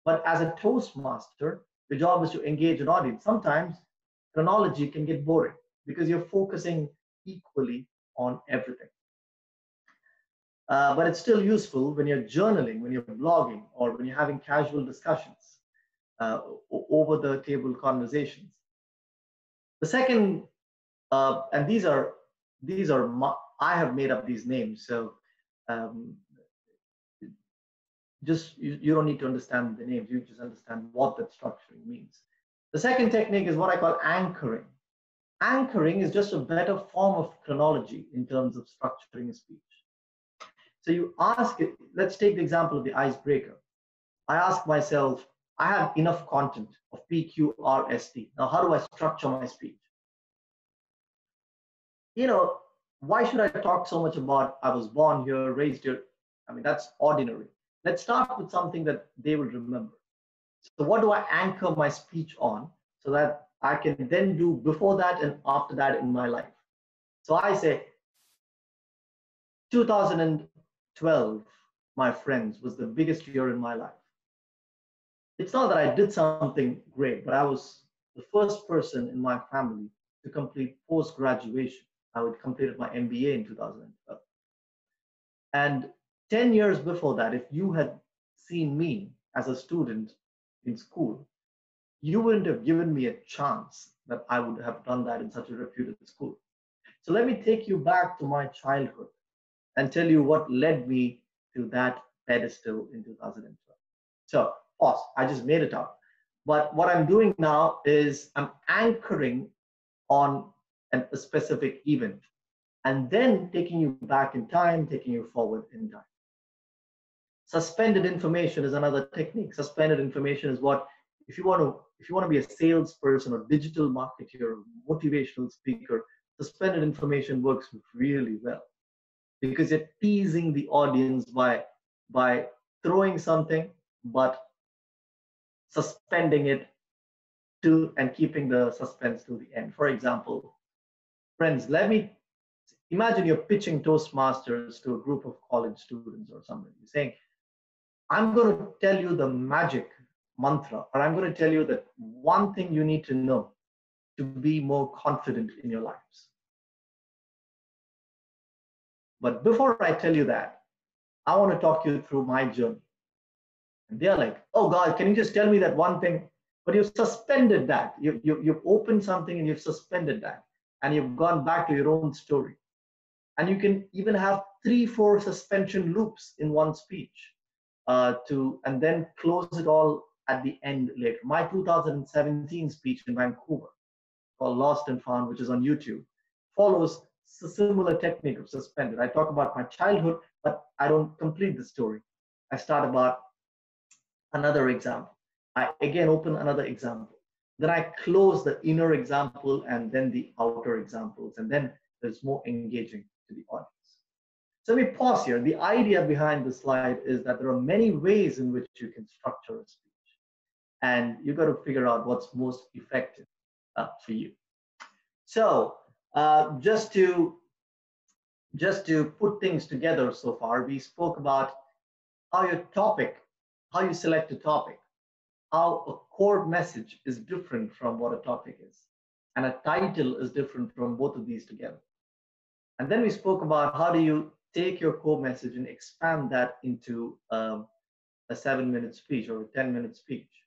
But as a Toastmaster, the job is to engage an audience. Sometimes chronology can get boring because you're focusing equally on everything. But it's still useful when you're journaling, when you're blogging, or when you're having casual discussions, over the table conversations. The second, and these are I have made up these names. So you don't need to understand the names. You just understand what that structuring means. The second technique is what I call anchoring. Anchoring is just a better form of chronology in terms of structuring a speech. So you ask it, let's take the example of the icebreaker. I ask myself, I have enough content of PQRST. Now, how do I structure my speech? You know, why should I talk so much about I was born here, raised here? I mean, that's ordinary. Let's start with something that they will remember. So what do I anchor my speech on so that I can then do before that and after that in my life? So I say, 2012, my friends, was the biggest year in my life. It's not that I did something great, but I was the first person in my family to complete post-graduation. I had completed my MBA in 2012. And 10 years before that, if you had seen me as a student in school, you wouldn't have given me a chance that I would have done that in such a reputed school. So let me take you back to my childhood and tell you what led me to that pedestal in 2012. So, pause, I just made it up. But what I'm doing now is I'm anchoring on a specific event and then taking you back in time, taking you forward in time. Suspended information is another technique. Suspended information is what, if you want to be a salesperson or digital marketer or motivational speaker, suspended information works really well because you're teasing the audience by throwing something but suspending it to and keeping the suspense to the end. For example, friends, imagine you're pitching Toastmasters to a group of college students or somebody. You're saying, I'm going to tell you the magic mantra, or I'm going to tell you that one thing you need to know to be more confident in your lives. But before I tell you that, I want to talk you through my journey. And they're like, oh God, can you just tell me that one thing? But you've suspended that. You've opened something and you've suspended that. And you've gone back to your own story. And you can even have 3-4 suspension loops in one speech and then close it all at the end later. My 2017 speech in Vancouver called Lost and Found, which is on YouTube, follows a similar technique of suspended. I talk about my childhood, but I don't complete the story. I start about another example. I again open another example. Then I close the inner example and then the outer examples, and then there's more engaging to the audience. So let me pause here. The idea behind the slide is that there are many ways in which you can structure a speech, and you've got to figure out what's most effective for you. So just to put things together so far, we spoke about how you select a topic, how a core message is different from what a topic is, and a title is different from both of these together. And then we spoke about how do you take your core message and expand that into a 7-minute speech or a 10-minute speech.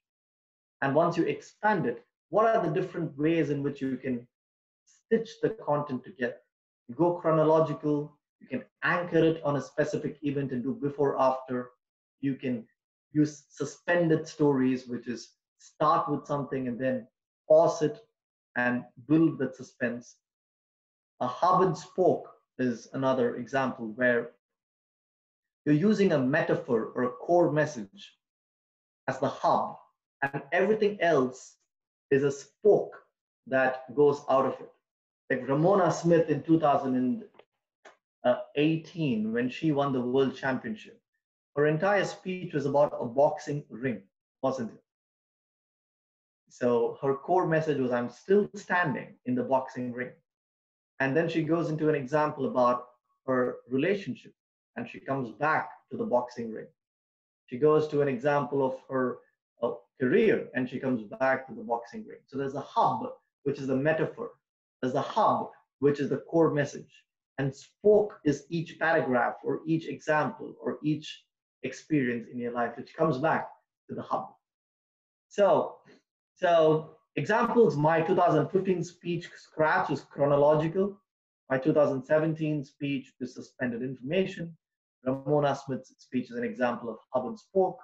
And once you expand it, what are the different ways in which you can stitch the content together? You go chronological, you can anchor it on a specific event and do before, after. You can use suspended stories, which is start with something and then pause it and build that suspense. A hub and spoke is another example where you're using a metaphor or a core message as the hub, and everything else is a spoke that goes out of it. Like Ramona Smith in 2018, when she won the world championship, her entire speech was about a boxing ring, wasn't it? So her core message was, I'm still standing in the boxing ring. And then she goes into an example about her relationship, and she comes back to the boxing ring. She goes to an example of her career, and she comes back to the boxing ring. So there's a hub, which is the metaphor. There's a hub, which is the core message. And spoke is each paragraph or each example or each experience in your life, which comes back to the hub. So examples, my 2015 speech, Scratch, is chronological. My 2017 speech is Suspended Information. Ramona Smith's speech is an example of hub and spoke.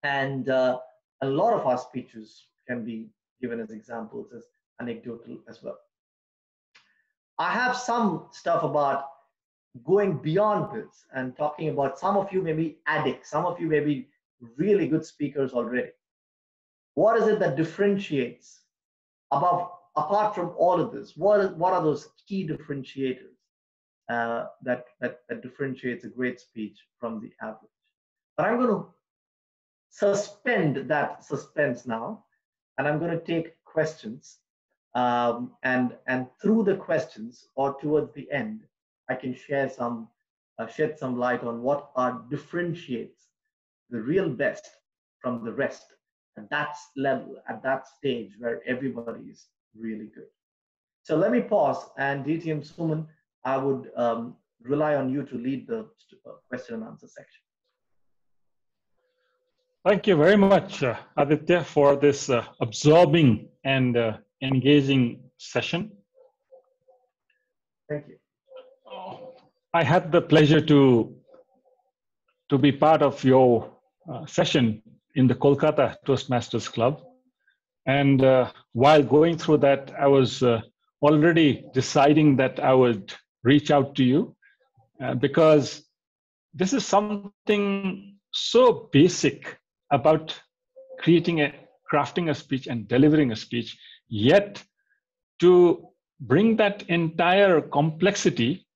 And a lot of our speeches can be given as examples, as anecdotal as well. I have some stuff about going beyond this and talking about, some of you may be addicts, some of you may be really good speakers already. What is it that differentiates apart from all of this? What are those key differentiators that differentiates a great speech from the average? But I'm going to suspend that suspense now, and I'm going to take questions, and through the questions or towards the end, I can share some shed some light on what differentiates the real best from the rest at that level, at that stage where everybody is really good. So let me pause, and DTM Suman, I would rely on you to lead the question and answer section. Thank you very much, Aditya, for this absorbing and engaging session. Thank you. I had the pleasure to be part of your session in the Kolkata Toastmasters Club. And while going through that, I was already deciding that I would reach out to you because this is something so basic about crafting a speech and delivering a speech, yet to bring that entire complexity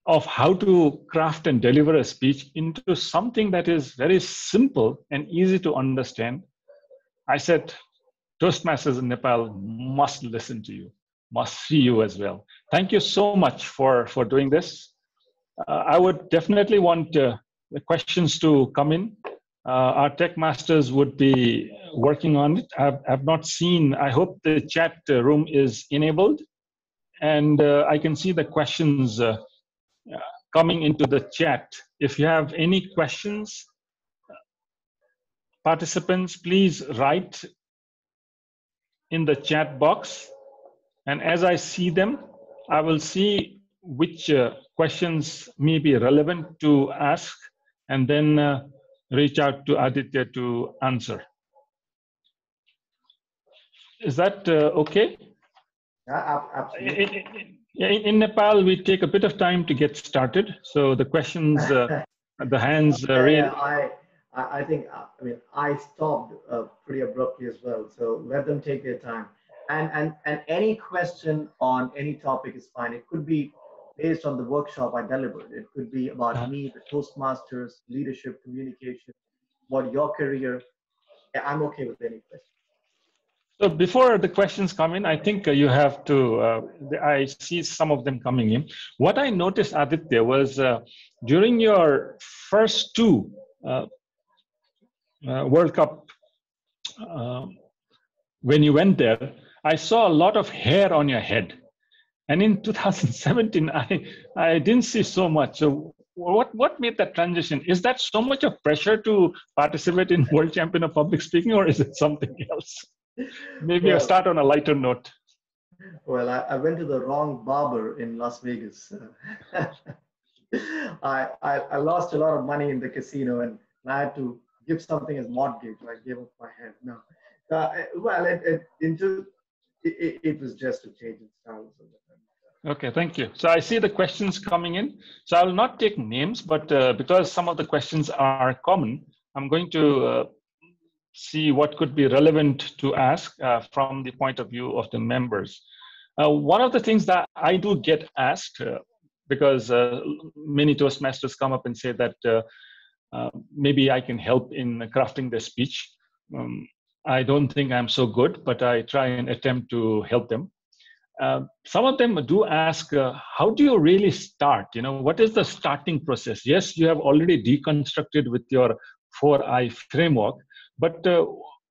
of how to craft and deliver a speech into something that is very simple and easy to understand. I said, Toastmasters in Nepal must listen to you, must see you as well. Thank you so much for doing this. I would definitely want the questions to come in. Our tech masters would be working on it. I've not seen, I hope the chat room is enabled, and I can see the questions coming into the chat. If you have any questions, participants, please write in the chat box. And as I see them, I will see which questions may be relevant to ask, and then reach out to Aditya to answer. Is that okay? Yeah, absolutely. In Nepal, we take a bit of time to get started. So the questions, the hands really. Yeah, I think, I mean, I stopped pretty abruptly as well. So let them take their time. And any question on any topic is fine. It could be based on the workshop I delivered. It could be about me, the Toastmasters, leadership, communication, about your career. Yeah, I'm okay with any question. So before the questions come in, I think you have to, I see some of them coming in. What I noticed, Aditya, was during your first two World Cup, when you went there, I saw a lot of hair on your head. And in 2017, I didn't see so much. So what made that transition? Is that so much of pressure to participate in World Champion of Public Speaking, or is it something else? Maybe I'll start on a lighter note. Well, I went to the wrong barber in Las Vegas. I lost a lot of money in the casino, and I had to give something as mortgage. I gave up my head. No, well, it was just a change in style. Okay, thank you. So I see the questions coming in. So I will not take names, but because some of the questions are common, I'm going to see what could be relevant to ask from the point of view of the members. One of the things that I do get asked, because many Toastmasters come up and say that maybe I can help in crafting the speech. I don't think I'm so good, but I try and attempt to help them. Some of them do ask, how do you really start? You know, what is the starting process? Yes, you have already deconstructed with your 4I framework, but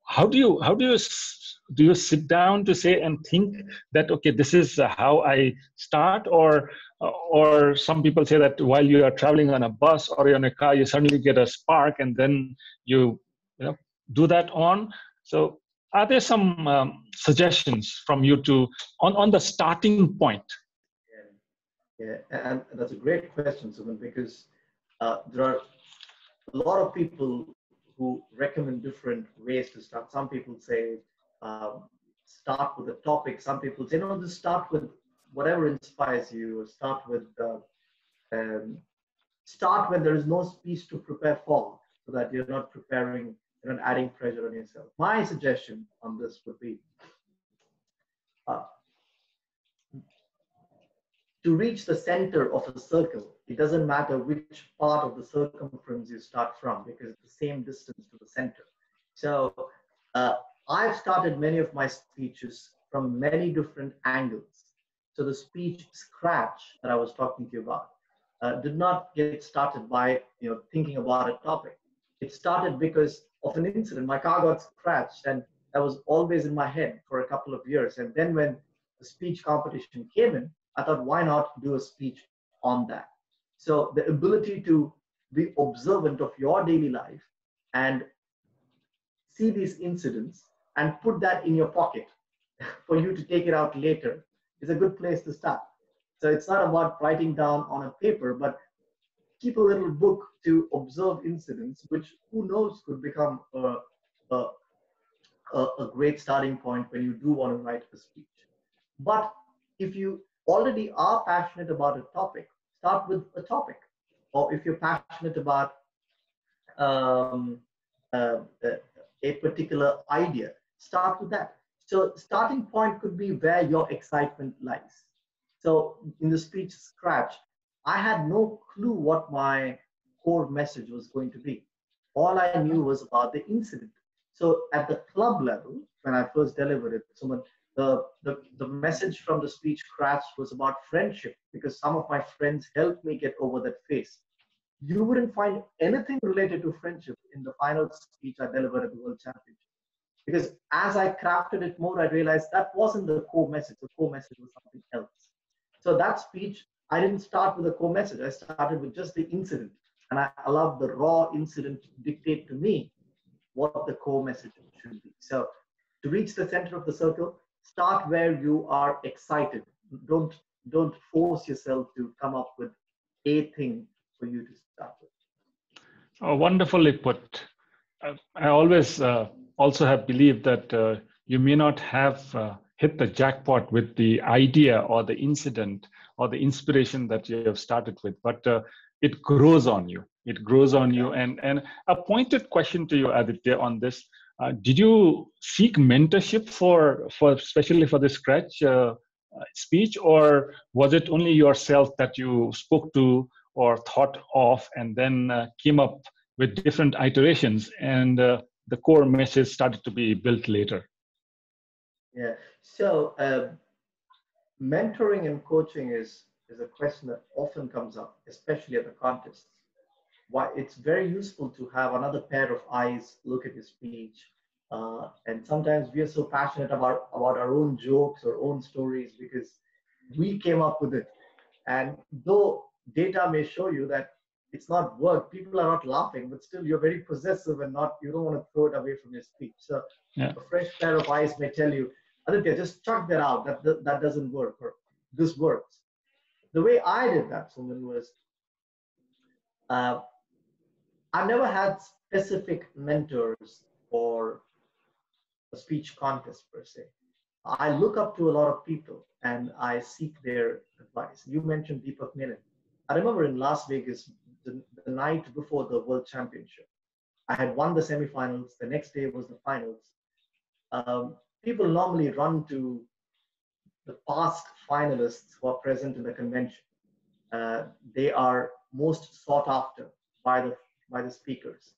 how do you sit down to say and think that, okay, this is how I start? Or some people say that while you are traveling on a bus or in a car, you suddenly get a spark and then you do that on. So are there some suggestions from you on the starting point Yeah, and that's a great question, Suman, because there are a lot of people who recommend different ways to start. Some people say start with a topic. Some people say no, just start with whatever inspires you, or start when there is no speech to prepare for, so that you're not preparing, you're not adding pressure on yourself. My suggestion on this would be to reach the center of a circle. It doesn't matter which part of the circumference you start from, because it's the same distance to the center. So I've started many of my speeches from many different angles. So the speech scratch that I was talking to you about did not get started by thinking about a topic. It started because of an incident. My car got scratched, and that was always in my head for a couple of years. And then when the speech competition came in, I thought, why not do a speech on that? So the ability to be observant of your daily life and see these incidents and put that in your pocket for you to take it out later is a good place to start. So it's not about writing down on a paper, but keep a little book to observe incidents, which who knows could become a great starting point when you do want to write a speech. But if you already are passionate about a topic, start with a topic. Or if you're passionate about a particular idea, start with that. So starting point could be where your excitement lies. So in the speech scratch, I had no clue what my core message was going to be. All I knew was about the incident. So at the club level, when I first delivered it, the message from the speech scratch was about friendship, because some of my friends helped me get over that phase. You wouldn't find anything related to friendship in the final speech I delivered at the World Championship. Because as I crafted it more, I realized that wasn't the core message. The core message was something else. So that speech, I didn't start with the core message. I started with just the incident. And I allowed the raw incident to dictate to me what the core message should be. So to reach the center of the circle, start where you are excited. Don't force yourself to come up with a thing for you to start with. Oh, wonderfully put. I always also have believed that you may not have hit the jackpot with the idea or the incident or the inspiration that you have started with, but it grows on you. It grows on you. And a pointed question to you, Aditya, on this. Did you seek mentorship for especially for the scratch speech, or was it only yourself that you spoke to or thought of and then came up with different iterations, and the core message started to be built later? Yeah, so mentoring and coaching is a question that often comes up, especially at the contests. Why it's very useful to have another pair of eyes look at your speech. And sometimes we are so passionate about our own jokes or own stories because we came up with it. And though data may show you that it's not work, people are not laughing, but still you're very possessive and you don't want to throw it away from your speech. So a fresh pair of eyes may tell you, Aditya, just chuck that out. That doesn't work, or this works. The way I did that, Suman, was I've never had specific mentors for a speech contest per se. I look up to a lot of people and I seek their advice. You mentioned Deepak Menon. I remember in Las Vegas, the night before the World Championship, I had won the semi-finals. The next day was the finals. People normally run to the past finalists who are present in the convention. They are most sought after by the speakers.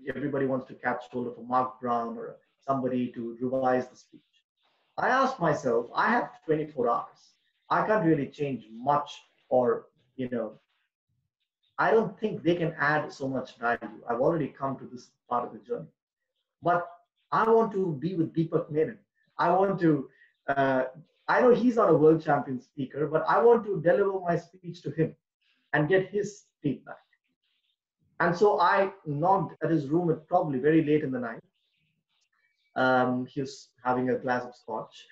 Everybody wants to catch hold of a Mark Brown or somebody to revise the speech. I asked myself, I have 24 hours. I can't really change much, or I don't think they can add so much value. I've already come to this part of the journey. But I want to be with Deepak Menon. I want to, I know he's not a world champion speaker, but I want to deliver my speech to him and get his feedback. And so I knocked at his room at probably very late in the night. He was having a glass of scotch.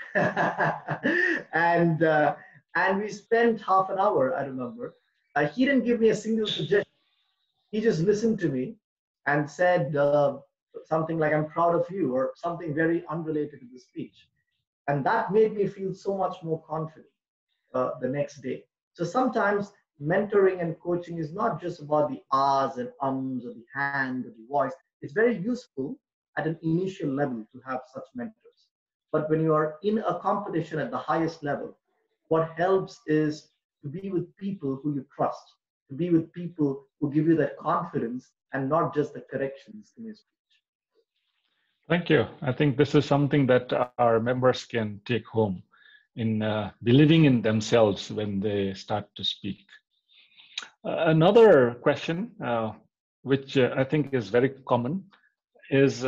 And And we spent half an hour, I remember. He didn't give me a single suggestion. He just listened to me and said something like, I'm proud of you, or something very unrelated to the speech. And that made me feel so much more confident the next day. So sometimes mentoring and coaching is not just about the ahs and ums or the hand or the voice. It's very useful at an initial level to have such mentors. But when you are in a competition at the highest level, what helps is to be with people who you trust, to be with people who give you that confidence and not just the corrections in your speech. Thank you. I think this is something that our members can take home in believing in themselves when they start to speak. Another question, which I think is very common, is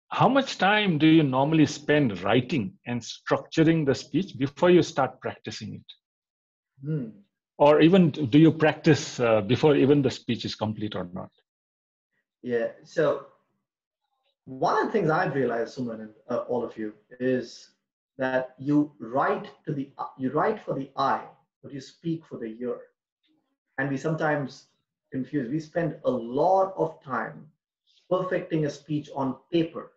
how much time do you normally spend writing and structuring the speech before you start practicing it? Or even do you practice before even the speech is complete or not? Yeah, so one of the things I've realized, Suman, and all of you, is that you write for the eye, but you speak for the ear. And we sometimes confuse. We spend a lot of time perfecting a speech on paper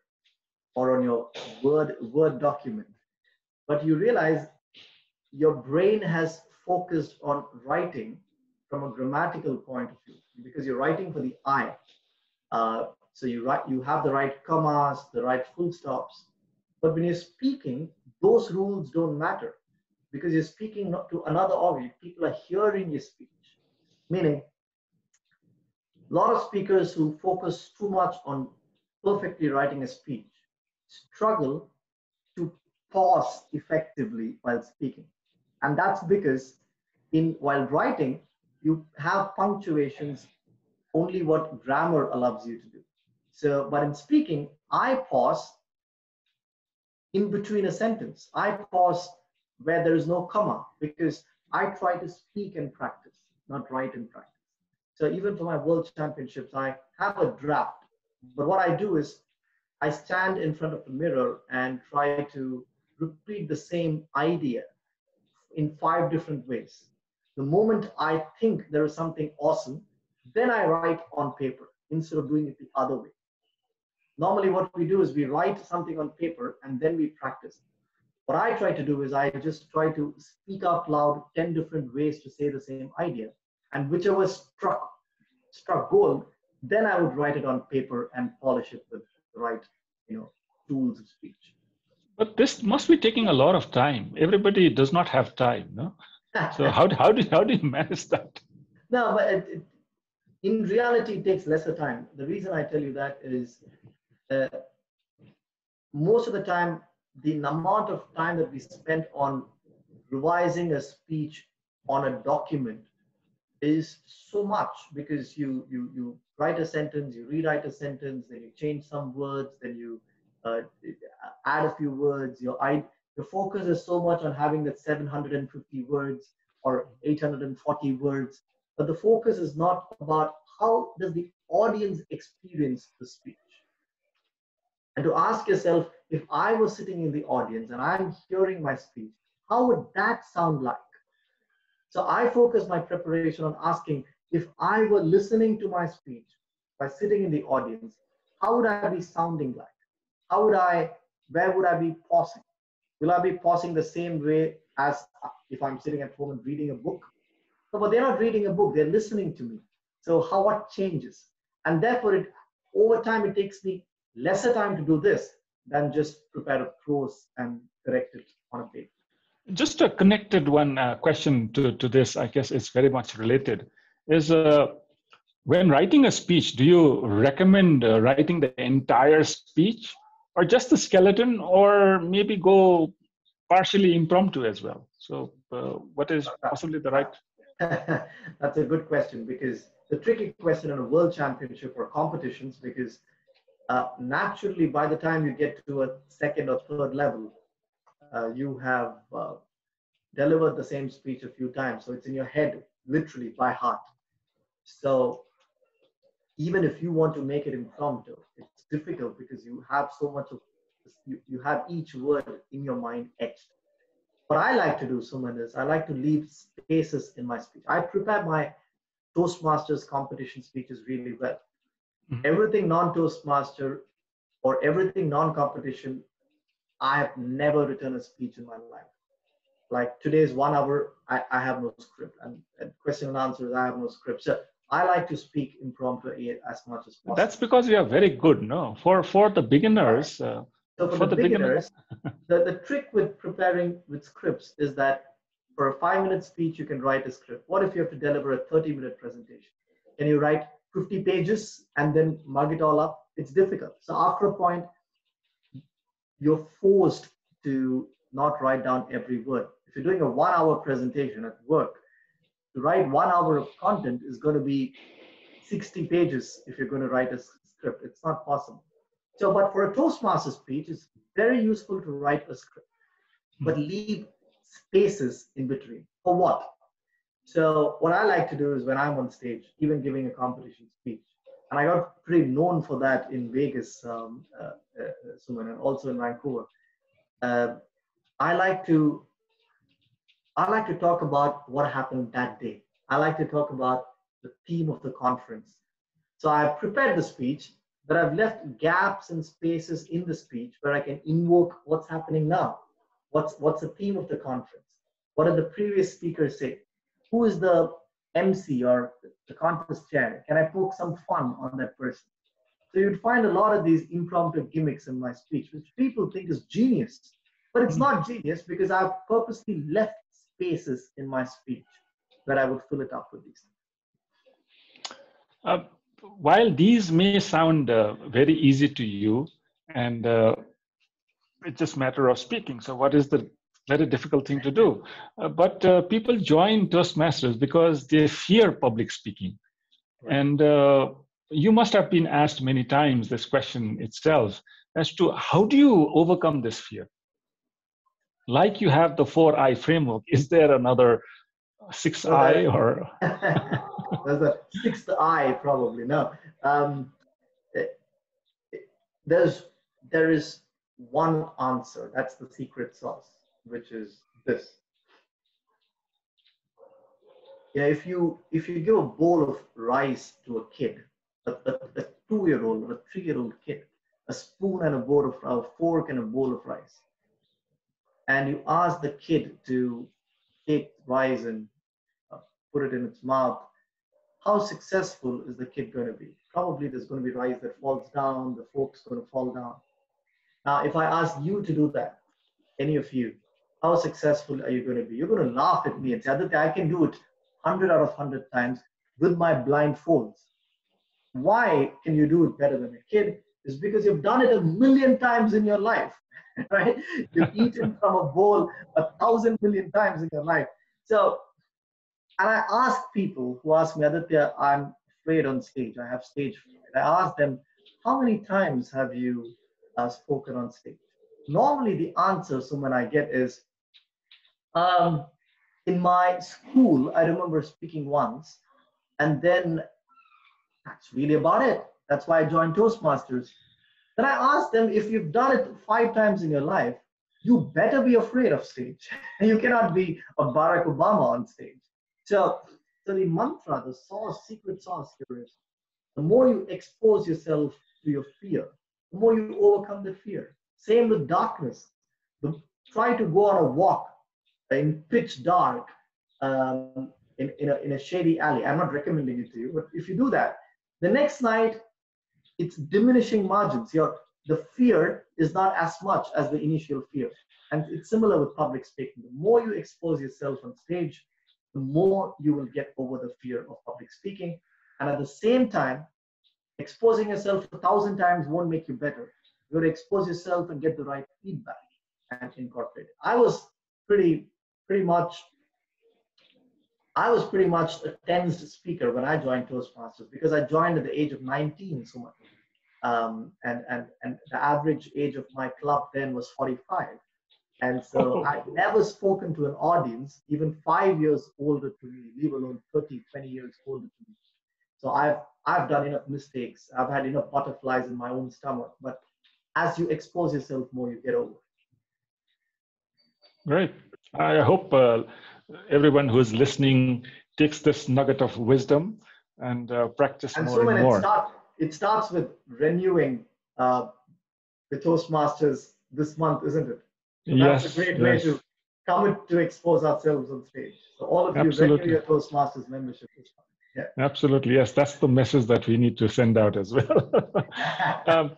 or on your Word document. But you realize your brain has focused on writing from a grammatical point of view because you're writing for the eye. So you have the right commas, the right full stops. But when you're speaking, those rules don't matter because you're speaking not to another audience. People are hearing your speech. Meaning, a lot of speakers who focus too much on perfectly writing a speech struggle to pause effectively while speaking. And that's because while writing, you have punctuations only what grammar allows you to do. So, but in speaking, I pause in between a sentence. I pause where there is no comma because I try to speak and practice, not write and practice. So even for my world championships, I have a draft. But what I do is I stand in front of the mirror and try to repeat the same idea in 5 different ways. The moment I think there is something awesome, then I write on paper instead of doing it the other way. Normally what we do is we write something on paper and then we practice. What I try to do is I just try to speak out loud 10 different ways to say the same idea. And whichever struck gold, then I would write it on paper and polish it with the right, tools of speech. But this must be taking a lot of time. Everybody does not have time, no? So how do you manage that? No, but in reality, it takes lesser time. The reason I tell you that is most of the time, the amount of time that we spend on revising a speech on a document is so much because you write a sentence, you rewrite a sentence, then you change some words, then you add a few words. Your focus is so much on having that 750 words or 840 words, but the focus is not about how does the audience experience the speech. And to ask yourself, if I was sitting in the audience and I'm hearing my speech, how would that sound like? So I focus my preparation on asking, if I were listening to my speech by sitting in the audience, how would I be sounding like? Where would I be pausing? Will I be pausing the same way as if I'm sitting at home and reading a book? No, but they're not reading a book, they're listening to me. So what changes? And therefore, over time, it takes me lesser time to do this than just prepare a prose and correct it on a page. Just a connected question to this, I guess it's very much related, is when writing a speech, do you recommend writing the entire speech or just the skeleton, or maybe go partially impromptu as well? So what is possibly the right? That's a good question, because the tricky question in a world championship or competitions, because naturally by the time you get to a second or third level, you have delivered the same speech a few times. So it's in your head, literally by heart. So even if you want to make it impromptu, it's difficult because you have so much of, you have each word in your mind etched. what I like to do, Suman, is I like to leave spaces in my speech. I prepare my Toastmasters competition speeches really well. Everything non-Toastmaster or everything non-competition, I have never written a speech in my life. Like today's 1 hour, I have no script, and question and answers, I have no script. So I like to speak impromptu as much as possible. That's because you are very good, no? For the beginners. So for the beginners, the trick with preparing with scripts is that for a 5-minute speech, you can write a script. What if you have to deliver a 30-minute presentation? Can you write 50 pages and then mug it all up? It's difficult. So after a point, you're forced to not write down every word. If you're doing a 1-hour presentation at work, to write 1 hour of content is going to be 60 pages if you're going to write a script. It's not possible. So, but for a Toastmaster speech, it's very useful to write a script, but leave spaces in between. For what? So what I like to do is when I'm on stage, even giving a competition speech, and I got pretty known for that in Vegas, Suman, and also in Vancouver. I like to talk about what happened that day. I like to talk about the theme of the conference. So I've prepared the speech, but I've left gaps and spaces in the speech where I can invoke what's happening now. What's the theme of the conference? What did the previous speakers say? Who is the MC or the contest chair? Can I poke some fun on that person? So you'd find a lot of these impromptu gimmicks in my speech, which people think is genius. But it's not genius because I've purposely left spaces in my speech where I would fill it up with these things. While these may sound very easy to you, and it's just a matter of speaking. So what is the very difficult thing to do? But people join Toastmasters because they fear public speaking. Right. And you must have been asked many times this question itself as to how do you overcome this fear? Like you have the 4I framework, is there another 6I or? There's a 6th I probably, no. There is one answer, that's the secret sauce, which is this. Yeah, if you give a bowl of rice to a kid, a 2-year-old or a 3-year-old kid, a spoon and a fork and a bowl of rice, and you ask the kid to take rice and put it in its mouth, how successful is the kid going to be? Probably there's going to be rice that falls down, the fork's going to fall down. Now, if I ask you to do that, any of you, how successful are you going to be? You're going to laugh at me and say, Aditya, I can do it 100 out of 100 times with my blindfolds. Why can you do it better than a kid? It's because you've done it 1,000,000 times in your life, right? You've eaten from a bowl 1,000 million times in your life. So, and I ask people who ask me, Aditya, I'm afraid on stage. I have stage fright. I ask them, how many times have you spoken on stage? Normally the answer, Suman, I get is, in my school, I remember speaking once, and then that's really about it. That's why I joined Toastmasters. Then I asked them, if you've done it 5 times in your life, you better be afraid of stage. You cannot be a Barack Obama on stage. So the mantra, the sauce, secret sauce here is, the more you expose yourself to your fear, the more you overcome the fear. Same with darkness. Try to go on a walk in pitch dark, in a shady alley. I'm not recommending it to you, but if you do that, the next night, it's diminishing margins. The fear is not as much as the initial fear. And it's similar with public speaking. The more you expose yourself on stage, the more you will get over the fear of public speaking. And at the same time, exposing yourself 1,000 times won't make you better. You got to expose yourself and get the right feedback and incorporate it. I was pretty much a tensed speaker when I joined Toastmasters because I joined at the age of 19 so much. And the average age of my club then was 45. And so I'd never spoken to an audience, even 5 years older to me, leave alone 30, 20 years older to me. So I've done enough mistakes. I've had enough butterflies in my own stomach. But as you expose yourself more, you get over it. Great. I hope everyone who is listening takes this nugget of wisdom and practice And more so and when more. it starts with renewing the Toastmasters this month, isn't it? So that's a Yes, great way yes, to commit to expose ourselves on stage. So all of you, renew absolutely. your Toastmasters membership this month. Yeah. Absolutely, yes. That's the message that we need to send out as well.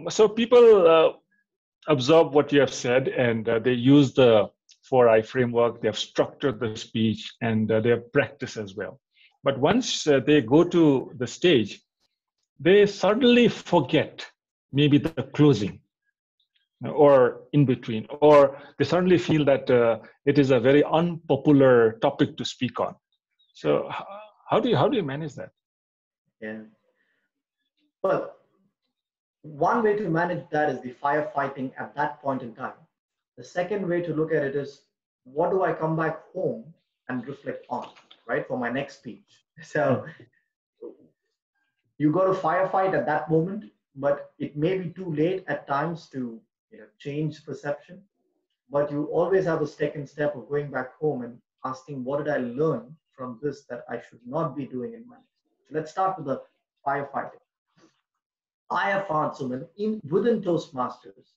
So people absorb what you have said, and they use the 4I framework. They have structured the speech, and they have practiced as well. But once they go to the stage, they suddenly forget maybe the closing or in between, or they suddenly feel that it is a very unpopular topic to speak on. So how do you manage that? Yeah. Well, one way to manage that is the firefighting at that point in time. The second way to look at it is, what do I come back home and reflect on, right, for my next speech? So you got to firefight at that moment, but it may be too late at times to change perception. But you always have a second step of going back home and asking, what did I learn from this that I should not be doing in my next? So let's start with the firefighting. I have found, Suman, within Toastmasters,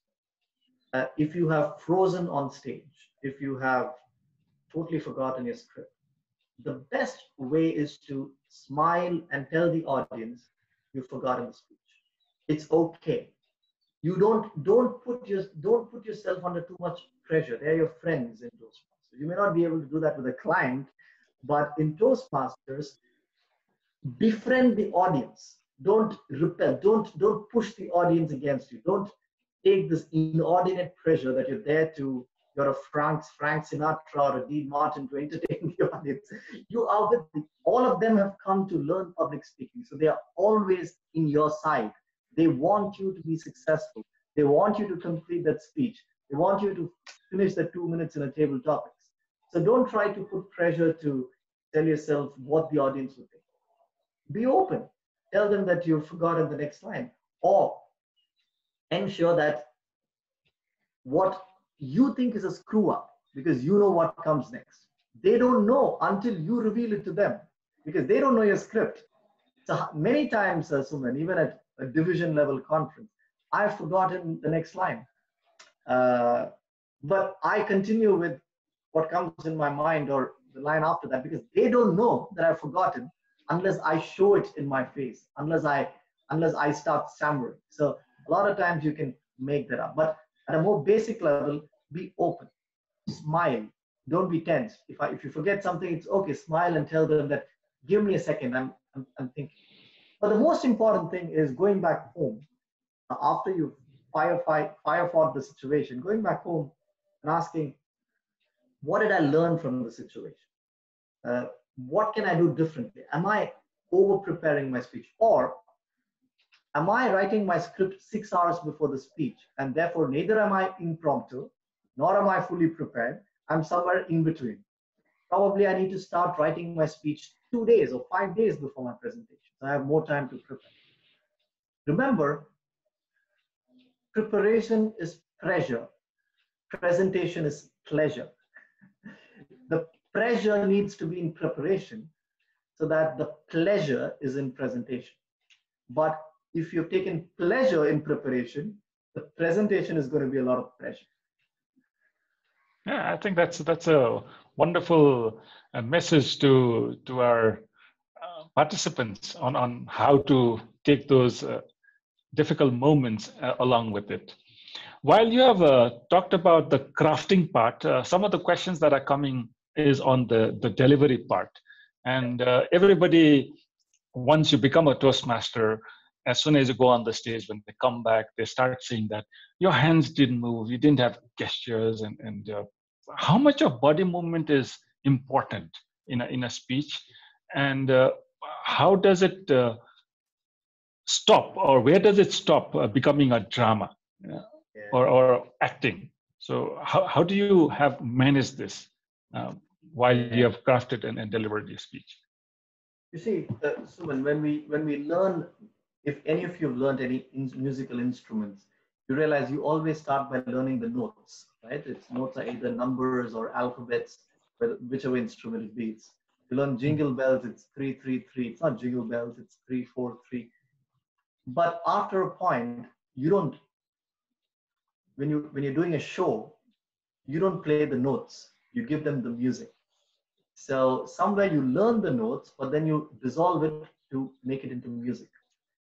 if you have frozen on stage, if you have totally forgotten your script, the best way is to smile and tell the audience you've forgotten the speech. It's okay. You don't put yourself under too much pressure. They're your friends in Toastmasters. You may not be able to do that with a client, but in Toastmasters, befriend the audience. Don't repel. Don't push the audience against you. Don't take this inordinate pressure that you're a Frank Sinatra or a Dean Martin to entertain the audience. You are with all of them have come to learn public speaking, so they are always in your side. They want you to be successful. They want you to complete that speech. They want you to finish the 2 minutes in a table topics. So don't try to put pressure to tell yourself what the audience will think. Be open. Tell them that you've forgotten the next line, or ensure that what you think is a screw up, because you know what comes next. They don't know until you reveal it to them, because they don't know your script. So many times, Suman, even at a division level conference, I've forgotten the next line. But I continue with what comes in my mind or the line after that, because they don't know that I've forgotten unless I show it in my face, unless I start stammering. So a lot of times you can make that up. But at a more basic level, be open, smile, don't be tense. If you forget something, it's okay. Smile and tell them that, give me a second, I'm thinking. But the most important thing is going back home after you firefought the situation, going back home and asking, what did I learn from the situation? What can I do differently? Am I over preparing my speech, or am I writing my script 6 hours before the speech, and therefore neither am I impromptu, nor am I fully prepared? I'm somewhere in between. Probably I need to start writing my speech 2 days or 5 days before my presentation, so I have more time to prepare. Remember, preparation is pressure, presentation is pleasure. The pressure needs to be in preparation so that the pleasure is in presentation. But if you've taken pleasure in preparation, the presentation is going to be a lot of pressure. Yeah, I think that's a wonderful message to our participants on how to take those difficult moments along with it. While you have talked about the crafting part, some of the questions that are coming is on the delivery part. And everybody, once you become a Toastmaster, as soon as you go on the stage, when they come back, they start saying that your hands didn't move, you didn't have gestures, and how much of body movement is important in a speech, and how does it stop, or where does it stop becoming a drama or acting? So how do you have managed this while you have crafted and delivered your speech? You see, Suman, when we learn, if any of you have learned any musical instruments, you realize you always start by learning the notes. right? Its notes are either numbers or alphabets, whichever instrument it beats. You learn jingle bells, it's 3-3-3. It's not jingle bells, it's 3-4-3. But after a point, you don't, when you're doing a show, you don't play the notes, you give them the music. So somewhere you learn the notes, but then you dissolve it to make it into music.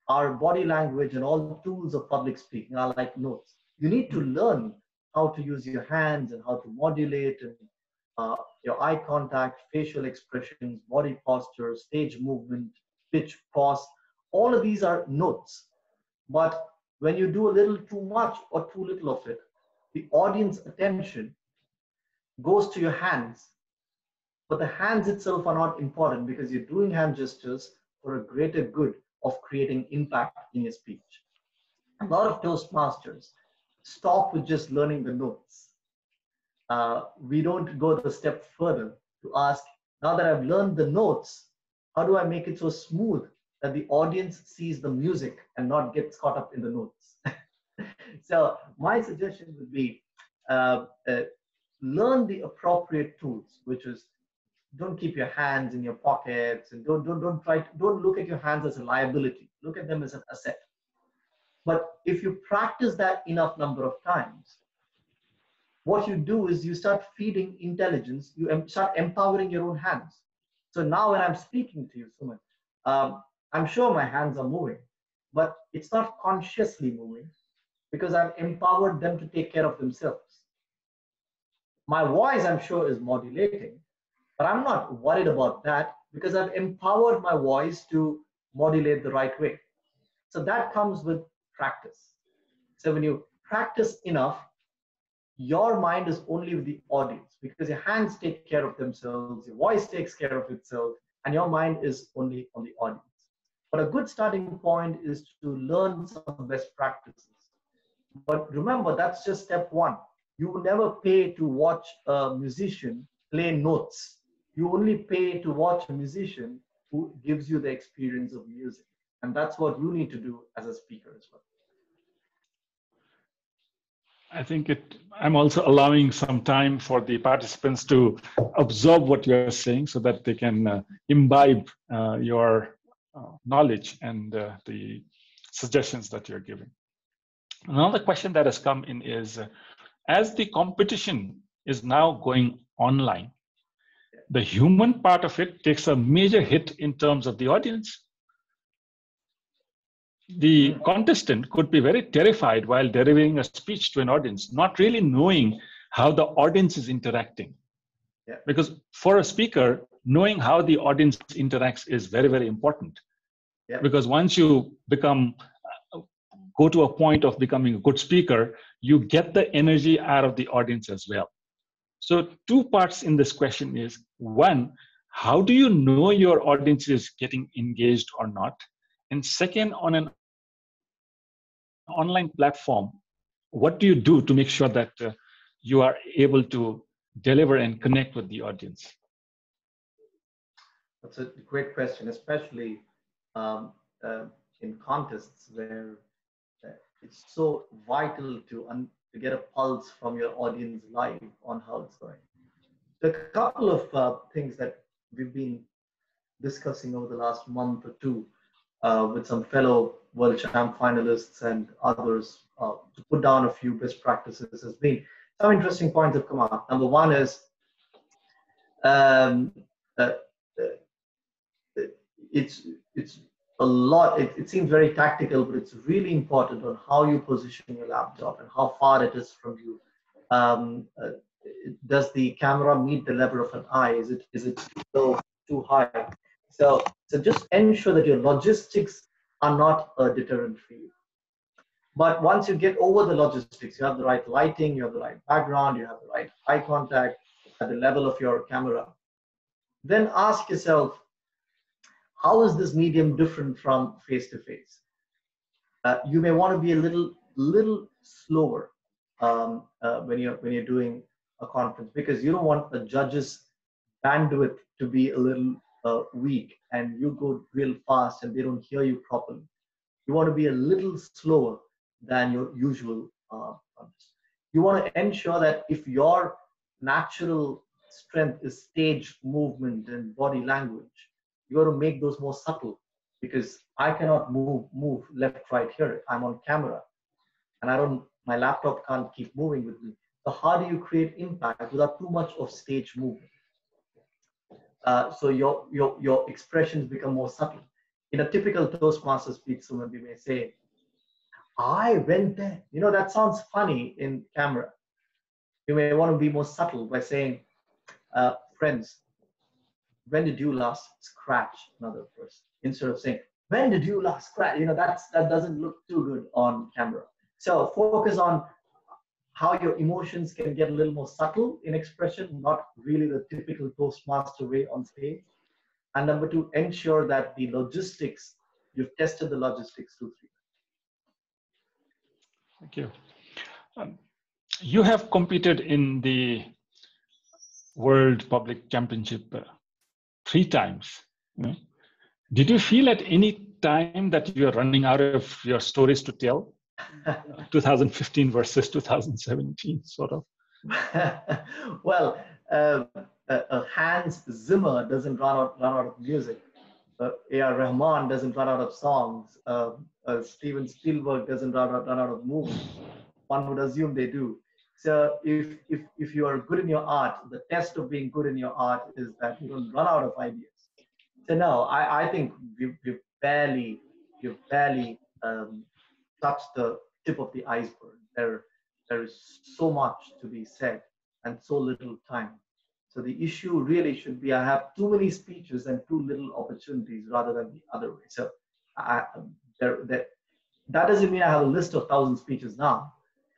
Our body language and all tools of public speaking are like notes. You need to learn how to use your hands and how to modulate, and your eye contact, facial expressions, body posture, stage movement, pitch, pause. All of these are notes. But when you do a little too much or too little of it, the audience attention goes to your hands. But the hands itself are not important because you're doing hand gestures for a greater good of creating impact in your speech. A lot of Toastmasters stop with just learning the notes. We don't go the step further to ask, now that I've learned the notes, how do I make it so smooth that the audience sees the music and not gets caught up in the notes? So my suggestion would be learn the appropriate tools, which is don't keep your hands in your pockets, and don't look at your hands as a liability. Look at them as an asset. But if you practice that enough number of times, what you do is you start feeding intelligence, you start empowering your own hands. So now when I'm speaking to you, Suman, I'm sure my hands are moving, but it's not consciously moving because I've empowered them to take care of themselves. My voice, I'm sure, is modulating, but I'm not worried about that because I've empowered my voice to modulate the right way. So that comes with practice. So when you practice enough, your mind is only with the audience because your hands take care of themselves, your voice takes care of itself, and your mind is only on the audience. But a good starting point is to learn some best practices. But remember, that's just step one. You will never pay to watch a musician play notes. You only pay to watch a musician who gives you the experience of music. And that's what you need to do as a speaker as well. I think I'm also allowing some time for the participants to absorb what you're saying so that they can imbibe your knowledge and the suggestions that you're giving. Another question that has come in is, as the competition is now going online, the human part of it takes a major hit in terms of the audience. The contestant could be very terrified while delivering a speech to an audience, not really knowing how the audience is interacting. Yeah. Because for a speaker, knowing how the audience interacts is very, very important. Yeah. Because once you go to a point of becoming a good speaker, you get the energy out of the audience as well. So two parts in this question is, one, how do you know your audience is getting engaged or not? And second, on an online platform, what do you do to make sure that you are able to deliver and connect with the audience? That's a great question, especially in contests where it's so vital to get a pulse from your audience live on how it's going. So a couple of things that we've been discussing over the last month or two with some fellow World Champ finalists and others to put down a few best practices has been some interesting points have come out. Number one is it's a lot. It seems very tactical, but it's really important on how you position your laptop and how far it is from you. Does the camera meet the level of an eye? Is it too low, too high? So just ensure that your logistics are not a deterrent for you. But once you get over the logistics, you have the right lighting, you have the right background, you have the right eye contact at the level of your camera, then ask yourself, how is this medium different from face-to-face? You may want to be a little slower when you're doing a conference, because you don't want the judges' bandwidth to be a little weak and you go real fast and they don't hear you properly. You want to be a little slower than your usual conference. You want to ensure that if your natural strength is stage movement and body language, you got to make those more subtle, because I cannot move left, right here. I'm on camera, and my laptop can't keep moving with me. So how do you create impact without too much of stage movement? So your expressions become more subtle. In a typical Toastmaster speech, someone may say, I went there. You know, that sounds funny in camera. You may want to be more subtle by saying, friends, when did you last scratch another person? Instead of saying, when did you last scratch? You know, that doesn't look too good on camera. So focus on how your emotions can get a little more subtle in expression, not really the typical Toastmaster way on stage. And number two, ensure that the logistics, you've tested the logistics 2, 3. Thank you. You have competed in the World Public Championship 3 times. You know? Did you feel at any time that you're running out of your stories to tell? 2015 versus 2017, sort of. Well, Hans Zimmer doesn't run out of music. A.R. Rahman doesn't run out of songs. Steven Spielberg doesn't run out of movies. One would assume they do. So if you are good in your art, the test of being good in your art is that you don't run out of ideas. So no, I think we've barely touched the tip of the iceberg. There is so much to be said and so little time. So the issue really should be, I have too many speeches and too little opportunities, rather than the other way. So that doesn't mean I have a list of 1,000 speeches now,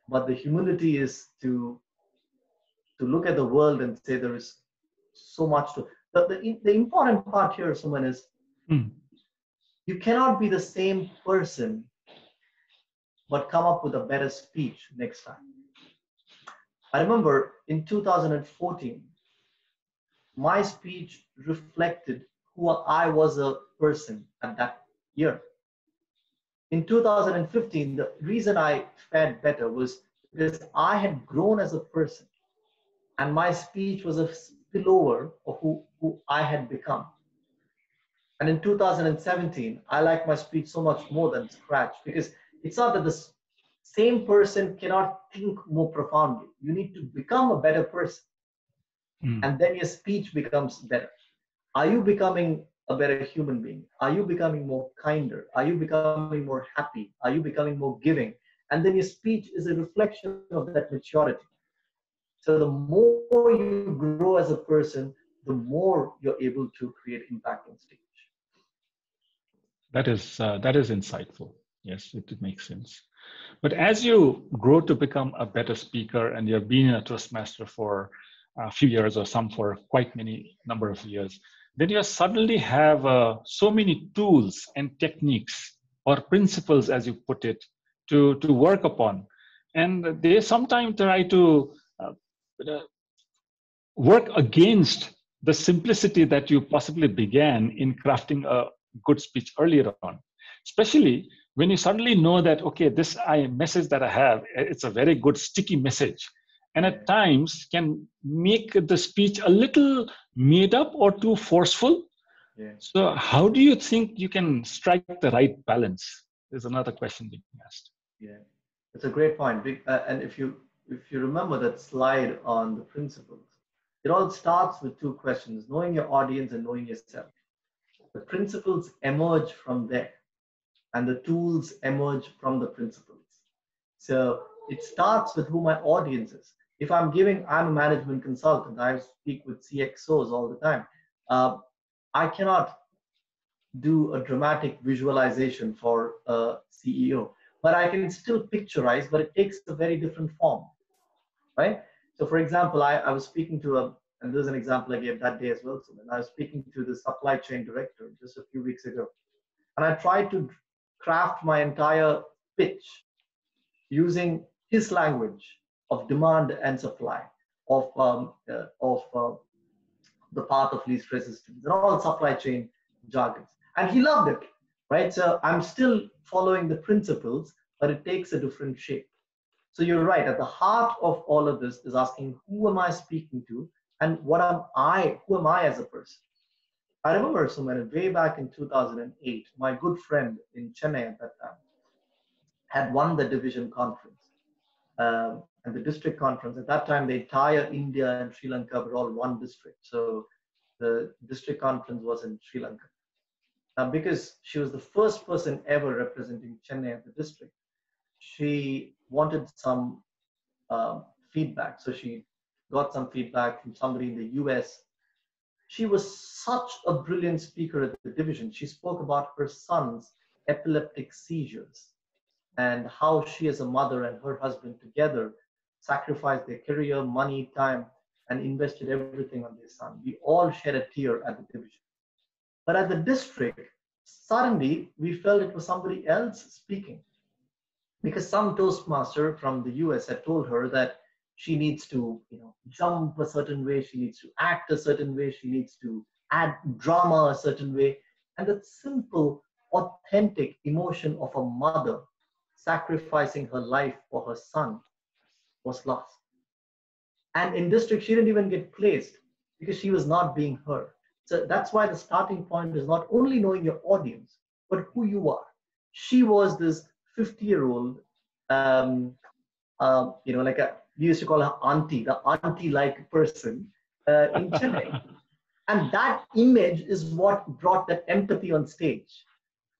but the humility is to look at the world and say there is so much to. The important part here, someone is, you cannot be the same person but come up with a better speech next time. I remember in 2014, my speech reflected who I was a person at that year. In 2015, the reason I fared better was because I had grown as a person, and my speech was a spillover of who I had become. And in 2017, I like my speech so much more than scratch, because it's not that the same person cannot think more profoundly. You need to become a better person. And then your speech becomes better. Are you becoming a better human being? Are you becoming more kinder? Are you becoming more happy? Are you becoming more giving? And then your speech is a reflection of that maturity. So the more you grow as a person, the more you're able to create impact on stage. That is insightful. Yes, it makes sense. But as you grow to become a better speaker, and you've been a Toastmaster for a few years, or some for quite many number of years, then you suddenly have so many tools and techniques or principles, as you put it, to work upon. And they sometimes try to work against the simplicity that you possibly began in crafting a good speech earlier on, especially when you suddenly know that, okay, this message that I have, it's a very good sticky message, and at times can make the speech a little made up or too forceful. Yeah. So how do you think you can strike the right balance? There's another question being asked. Yeah, it's a great point. And if you remember that slide on the principles, it all starts with 2 questions: knowing your audience and knowing yourself. The principles emerge from there, and the tools emerge from the principles. So it starts with who my audience is. If I'm a management consultant, I speak with CXOs all the time. I cannot do a dramatic visualization for a CEO, but I can still picturize, but it takes a very different form, right? So for example, I was speaking to and there's an example I gave that day as well. So I was speaking to the supply chain director just a few weeks ago, and I tried to craft my entire pitch using his language of demand and supply, of the path of least resistance, and all supply chain jargons. And he loved it, right? So I'm still following the principles, but it takes a different shape. So you're right. At the heart of all of this is asking, who am I speaking to, and who am I as a person? I remember someone way back in 2008, my good friend in Chennai at that time had won the division conference. And the district conference, at that time, the entire India and Sri Lanka were all one district. So the district conference was in Sri Lanka. Now, because she was the first person ever representing Chennai at the district, she wanted some feedback. So she got some feedback from somebody in the US. She was such a brilliant speaker at the division. She spoke about her son's epileptic seizures and how she as a mother and her husband together sacrificed their career, money, time, and invested everything on their son. We all shed a tear at the division. But at the district, suddenly we felt it was somebody else speaking, because some Toastmaster from the US had told her that she needs to, jump a certain way, she needs to act a certain way, she needs to add drama a certain way. And that simple, authentic emotion of a mother sacrificing her life for her son was lost. And in district, she didn't even get placed because she was not being heard. So that's why the starting point is not only knowing your audience, but who you are. She was this 50-year-old, we used to call her auntie, the auntie-like person in Chennai. And that image is what brought that empathy on stage.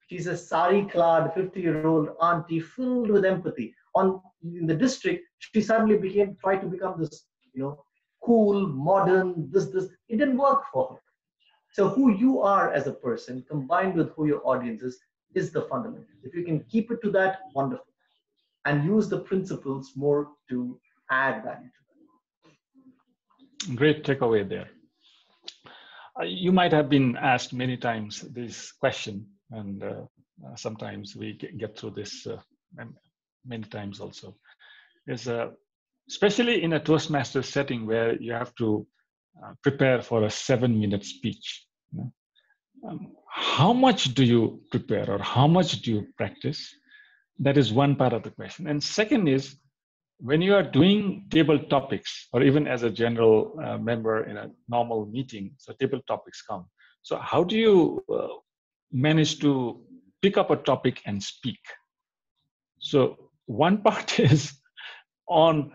She's a sari-clad 50-year-old auntie filled with empathy. In the district, she suddenly tried to become this, cool, modern, this. It didn't work for her. So who you are as a person combined with who your audience is the fundamental. If you can keep it to that, wonderful. And use the principles more to add value to that. Great takeaway there. You might have been asked many times this question, and sometimes we get through this many times also. Especially in a Toastmaster setting where you have to prepare for a 7-minute speech. How much do you prepare, or how much do you practice? That is one part of the question. And second is, when you are doing table topics, or even as a general member in a normal meeting, so table topics come. So how do you manage to pick up a topic and speak? So one part is on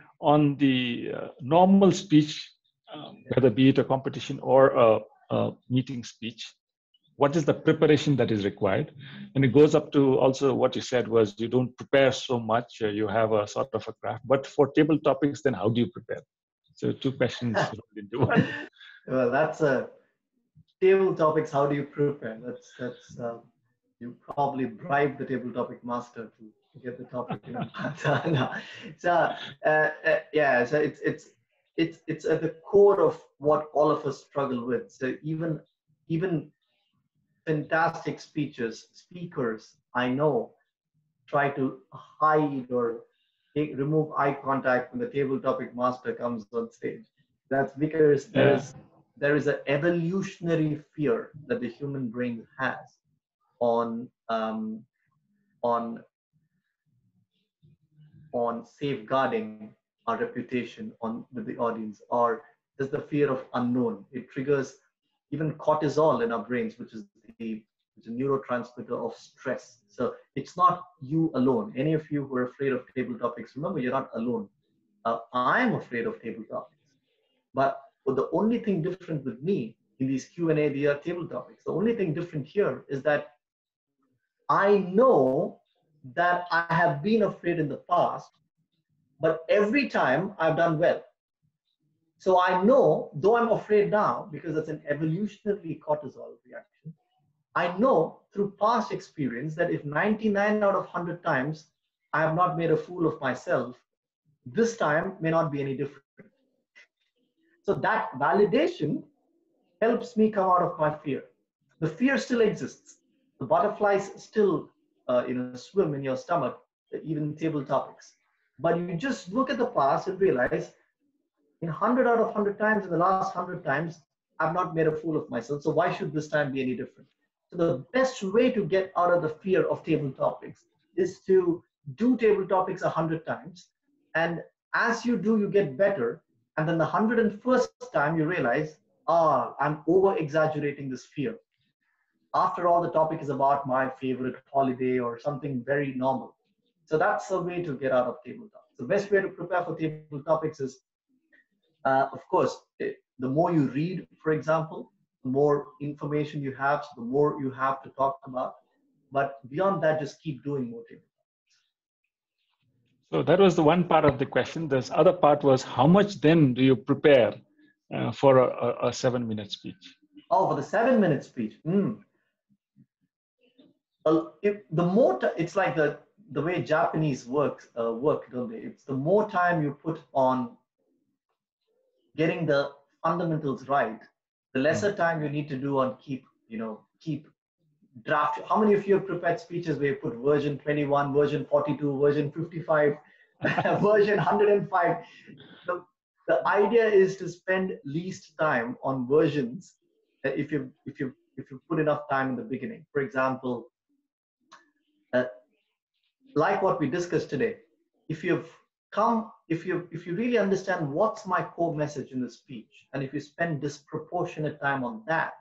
the normal speech, whether be it a competition or a meeting speech. What is the preparation that is required? And it goes up to also what you said was you don't prepare so much, you have a sort of a craft. But for table topics, then how do you prepare? So 2 questions rolled into one. Well, that's table topics. How do you prepare? That's you probably bribe the table topic master to get the topic. So it's at the core of what all of us struggle with. So even fantastic speakers I know try to hide or remove eye contact when the table topic master comes on stage. That's because there is an evolutionary fear that the human brain has on safeguarding our reputation with the audience, or there's the fear of unknown. It triggers even cortisol in our brains, which is a neurotransmitter of stress. So it's not you alone. Any of you who are afraid of table topics, remember, you're not alone. I'm afraid of table topics. But the only thing different with me in these Q&A, they are table topics. The only thing different here is that I know that I have been afraid in the past, but every time I've done well. So I know, though I'm afraid now, because that's an evolutionary cortisol reaction, I know through past experience that if 99 out of 100 times I have not made a fool of myself, this time may not be any different. So that validation helps me come out of my fear. The fear still exists. The butterflies still swim in your stomach, even table topics. But you just look at the past and realize, in 100 out of 100 times, in the last 100 times, I've not made a fool of myself. So why should this time be any different? So the best way to get out of the fear of table topics is to do table topics 100 times And as you do, you get better. And then the 101st time you realize, I'm over exaggerating this fear. After all, the topic is about my favorite holiday or something very normal. So that's a way to get out of table topics. The best way to prepare for table topics is, of course, the more you read, for example, the more information you have, so the more you have to talk about. But beyond that, just keep doing more table topics. So that was the one part of the question. This other part was, how much then do you prepare for a 7-minute speech? Oh, for the 7-minute speech. It's like the way Japanese work, don't they? It's the more time you put on getting the fundamentals right, the lesser time you need to do on keep draft. How many of you have prepared speeches where you put version 21, version 42, version 55, version 105? The idea is to spend least time on versions if you put enough time in the beginning. For example, like what we discussed today, if you really understand what's my core message in the speech, and if you spend disproportionate time on that,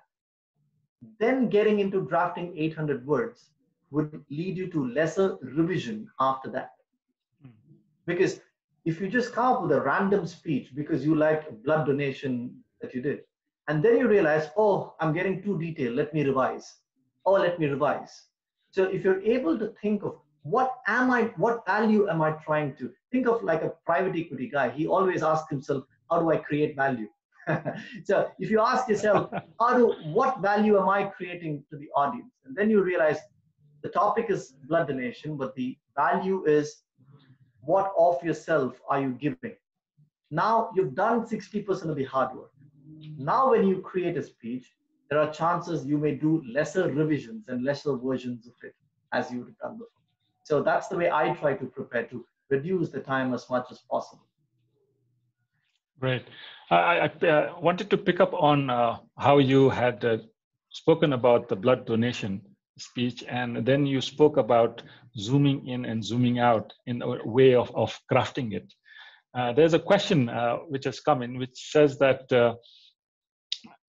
then getting into drafting 800 words would lead you to lesser revision after that. Because if you just come up with a random speech because you liked a blood donation that you did, and then you realize, oh, I'm getting too detailed, let me revise. So if you're able to think of what value am I trying to, think of like a private equity guy, he always asks himself, how do I create value? So if you ask yourself, what value am I creating to the audience? And then you realize the topic is blood donation, but the value is what of yourself are you giving? Now you've done 60% of the hard work. Now when you create a speech, there are chances you may do lesser revisions and lesser versions of it as you would have done before. So that's the way I try to prepare, to reduce the time as much as possible. Right. I wanted to pick up on how you had spoken about the blood donation speech, and then you spoke about zooming in and zooming out in a way of crafting it. There's a question which has come in, which says that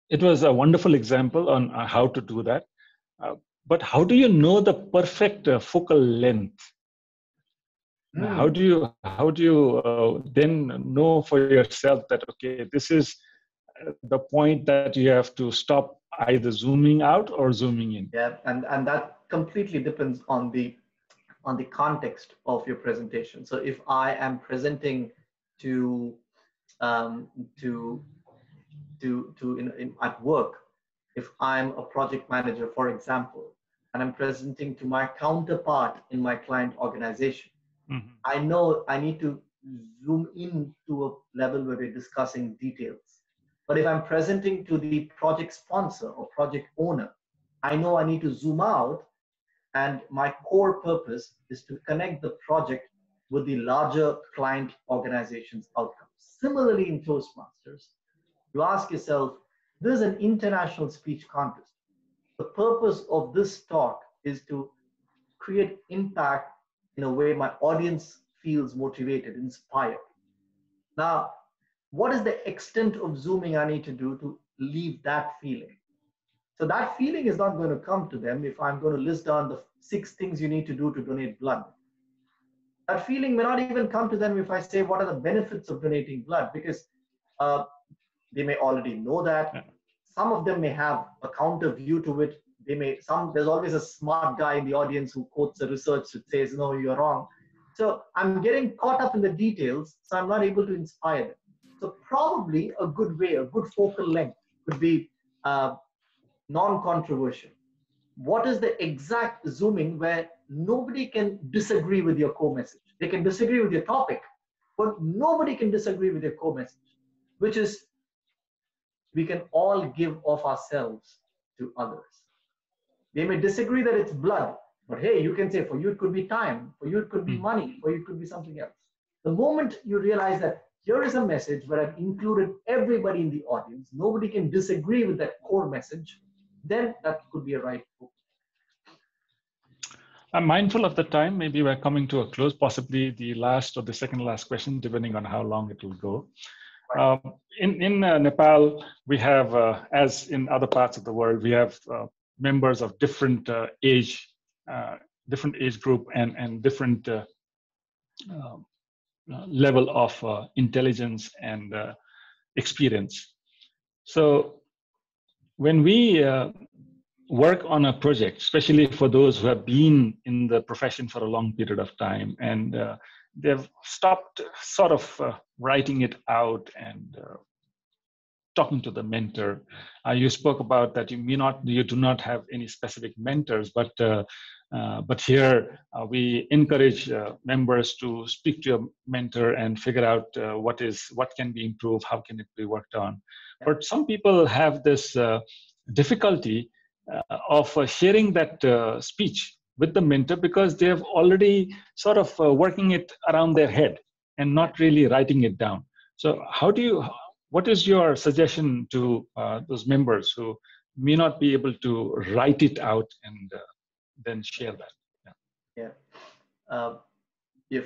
it was a wonderful example on how to do that. But how do you know the perfect focal length? How do you then know for yourself that, okay, this is the point that you have to stop either zooming out or zooming in? Yeah, and that completely depends on the context of your presentation. So if I am presenting at work, if I'm a project manager, for example, and I'm presenting to my counterpart in my client organization, I know I need to zoom in to a level where we're discussing details. But if I'm presenting to the project sponsor or project owner, I know I need to zoom out, and my core purpose is to connect the project with the larger client organization's outcomes. Similarly, in Toastmasters, you ask yourself, this is an international speech contest. The purpose of this talk is to create impact in a way my audience feels motivated, inspired. Now, what is the extent of zooming I need to do to leave that feeling? So that feeling is not going to come to them if I'm going to list down the 6 things you need to do to donate blood. That feeling may not even come to them if I say, what are the benefits of donating blood? Because they may already know that. Some of them may have a counter view to it. There's always a smart guy in the audience who quotes the research that says, no, you're wrong. So I'm getting caught up in the details, so I'm not able to inspire them. So probably a good way, a good focal length could be non-controversial. What is the exact zooming where nobody can disagree with your core message? They can disagree with your topic, but nobody can disagree with your core message, which is we can all give of ourselves to others. They may disagree that it's blood, but hey, you can say for you it could be time, for you it could be money, for you it could be something else. The moment you realize that here is a message where I've included everybody in the audience, nobody can disagree with that core message, then that could be a right book. I'm mindful of the time. Maybe we're coming to a close, possibly the last or the second last question, depending on how long it will go. In Nepal, we have, as in other parts of the world, we have members of different age group and different level of intelligence and experience. So when we work on a project, especially for those who have been in the profession for a long period of time, and they've stopped sort of writing it out and talking to the mentor. You spoke about that you do not have any specific mentors, but here we encourage members to speak to a mentor and figure out what can be improved, how can it be worked on. But some people have this difficulty of sharing that speech with the mentor because they have already sort of working it around their head and not really writing it down. So what is your suggestion to those members who may not be able to write it out and then share that? Yeah.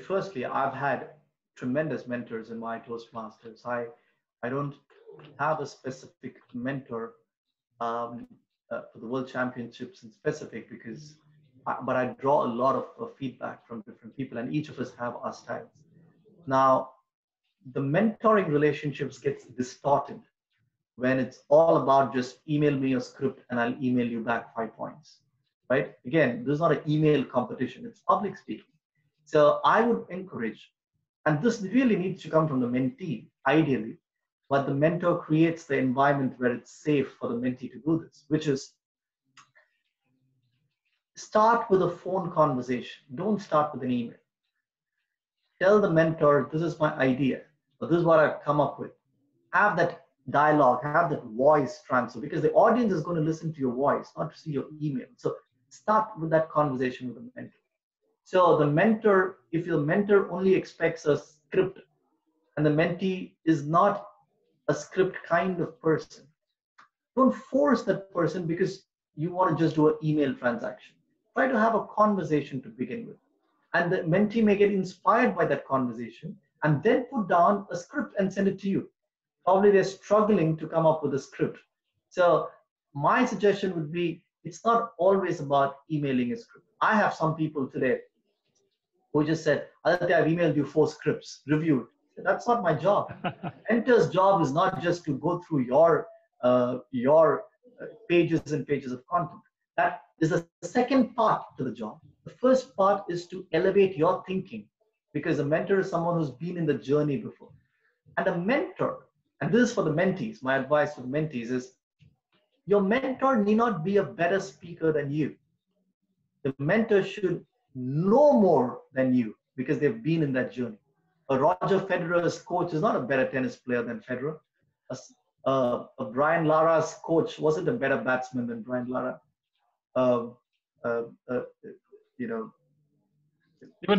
Firstly, I've had tremendous mentors in my Toastmasters. I don't have a specific mentor for the World Championships in specific but I draw a lot of feedback from different people, and each of us have our styles. Now, the mentoring relationships gets distorted when it's all about just email me a script and I'll email you back 5 points, right? Again, this is not an email competition, it's public speaking. So I would encourage, and this really needs to come from the mentee, ideally, but the mentor creates the environment where it's safe for the mentee to do this, which is start with a phone conversation. Don't start with an email. Tell the mentor, this is my idea, or this is what I've come up with. Have that dialogue, have that voice transfer, because the audience is going to listen to your voice, not to see your email. So start with that conversation with the mentor. So the mentor, if your mentor only expects a script and the mentee is not a script kind of person, don't force that person because you want to just do an email transaction. Try to have a conversation to begin with. And the mentee may get inspired by that conversation and then put down a script and send it to you. Probably they're struggling to come up with a script. So my suggestion would be, it's not always about emailing a script. I have some people today who just said, Aditya, I've emailed you 4 scripts, review it. That's not my job. Mentor's job is not just to go through your pages and pages of content. That is the second part to the job. The first part is to elevate your thinking, because a mentor is someone who's been in the journey before. And a mentor, and this is for the mentees, my advice for the mentees is, your mentor need not be a better speaker than you. The mentor should know more than you because they've been in that journey. A Roger Federer's coach is not a better tennis player than Federer. A Brian Lara's coach wasn't a better batsman than Brian Lara. Even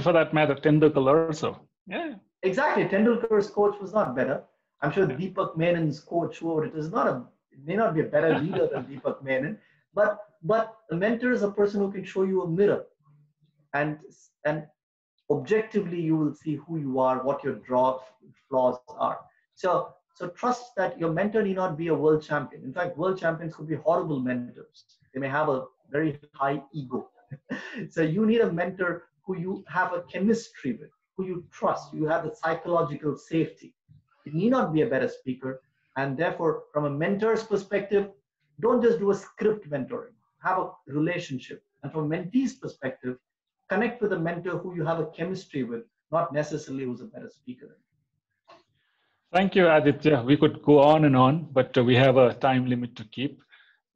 for that matter, Tendulkar also. Yeah. Exactly. Tendulkar's coach was not better. I'm sure Deepak Menon's coach, whoever it is, may not be a better leader than Deepak Menon, but a mentor is a person who can show you a mirror, and objectively you will see who you are, what your flaws are. So trust that your mentor need not be a world champion. In fact, world champions could be horrible mentors. They may have a very high ego. So you need a mentor who you have a chemistry with, who you trust, you have the psychological safety. You need not be a better speaker. And therefore, from a mentor's perspective, don't just do a script mentoring, have a relationship. And from a mentee's perspective, connect with a mentor who you have a chemistry with, not necessarily who's a better speaker. Thank you, Aditya. We could go on and on, but we have a time limit to keep.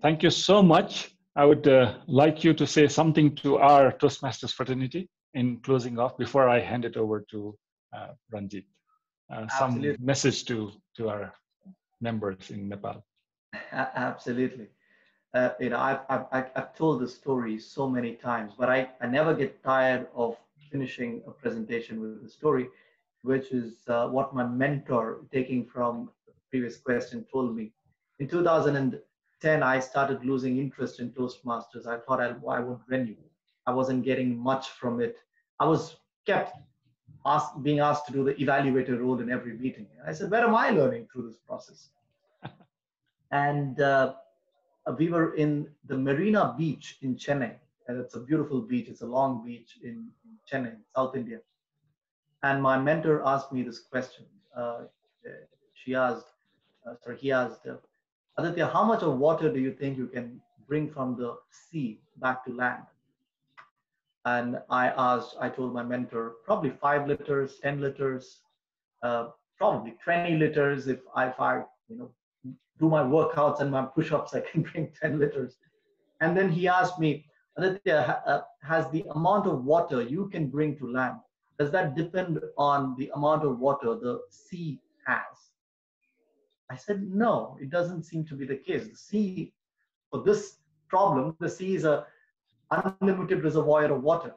Thank you so much. I would like you to say something to our Toastmasters fraternity in closing off before I hand it over to Ranjit. Some message to our members in Nepal. Absolutely. I've told the story so many times, but I never get tired of finishing a presentation with the story, which is what my mentor, taking from the previous question, told me. In 2010, I started losing interest in Toastmasters. I thought I won't renew. I wasn't getting much from it. I was kept being asked to do the evaluator role in every meeting. I said, where am I learning through this process? And we were in the Marina Beach in Chennai, and it's a beautiful beach. It's a long beach in Chennai, South India. And my mentor asked me this question. He asked, Aditya, how much of water do you think you can bring from the sea back to land? And I told my mentor, probably 5 liters, 10 liters, probably 20 liters. If I do my workouts and my push-ups, I can bring 10 liters. And then he asked me, Aditya, has the amount of water you can bring to land, does that depend on the amount of water the sea has? I said, no, it doesn't seem to be the case. The sea, for this problem, the sea is an unlimited reservoir of water.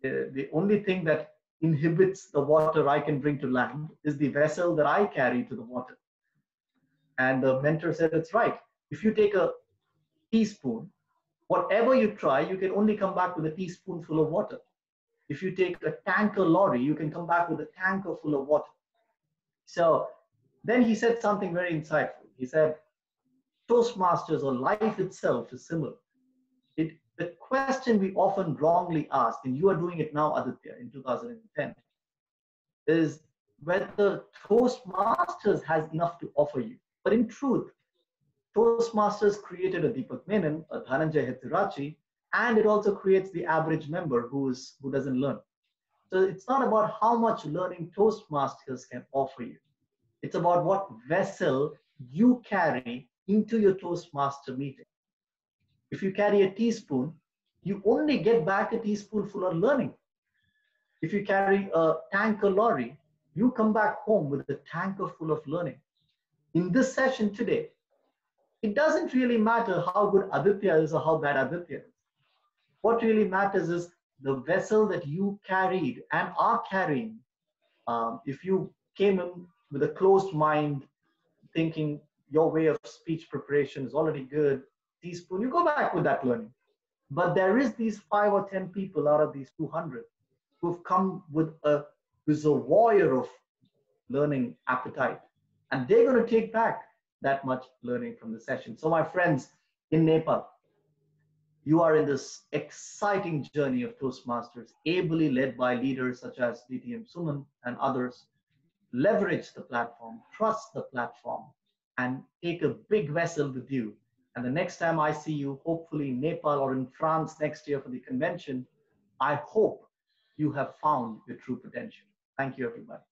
The only thing that inhibits the water I can bring to land is the vessel that I carry to the water. And the mentor said, it's right. If you take a teaspoon, whatever you try, you can only come back with a teaspoonful of water. If you take a tanker lorry, you can come back with a tanker full of water. So then he said something very insightful. He said, Toastmasters or life itself is similar. The question we often wrongly ask, and you are doing it now, Aditya, in 2010, is whether Toastmasters has enough to offer you. But in truth, Toastmasters created a Deepak Menon, a Dhananjay Hetirachi, and it also creates the average member who doesn't learn. So it's not about how much learning Toastmasters can offer you. It's about what vessel you carry into your Toastmaster meeting. If you carry a teaspoon, you only get back a teaspoonful of learning. If you carry a tanker lorry, you come back home with a tanker full of learning. In this session today, it doesn't really matter how good Aditya is or how bad Aditya is. What really matters is the vessel that you carried and are carrying. If you came in with a closed mind, thinking your way of speech preparation is already good, teaspoon, you go back with that learning. But there is these 5 or 10 people out of these 200 who've come with a reservoir of learning appetite, and they're going to take back that much learning from the session. So my friends in Nepal, you are in this exciting journey of Toastmasters, ably led by leaders such as DTM Suman and others. Leverage the platform, trust the platform, and take a big vessel with you. And the next time I see you, hopefully in Nepal or in France next year for the convention, I hope you have found your true potential. Thank you, everybody.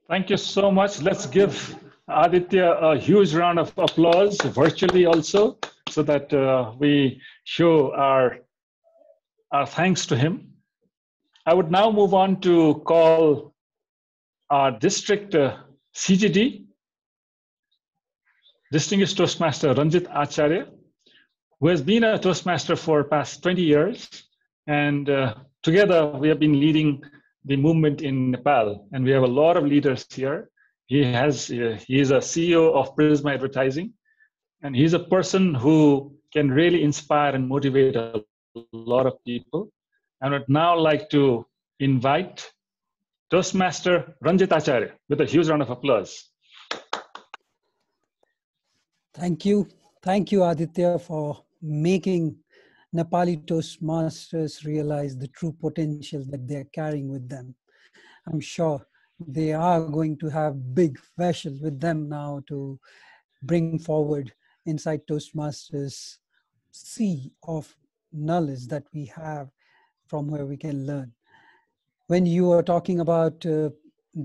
Thank you so much. Let's give Aditya a huge round of applause, virtually also, so that we show our thanks to him. I would now move on to call our district CGD, Distinguished Toastmaster Ranjit Acharya, who has been a Toastmaster for past 20 years. And together we have been leading the movement in Nepal. And we have a lot of leaders here. He is a CEO of Prisma Advertising. And he's a person who can really inspire and motivate a lot of people. I would now like to invite Toastmaster Ranjit Acharya with a huge round of applause. Thank you. Thank you, Aditya, for making Nepali Toastmasters realize the true potential that they're carrying with them. I'm sure they are going to have big vessels with them now to bring forward inside Toastmasters sea of knowledge that we have from where we can learn. When you are talking about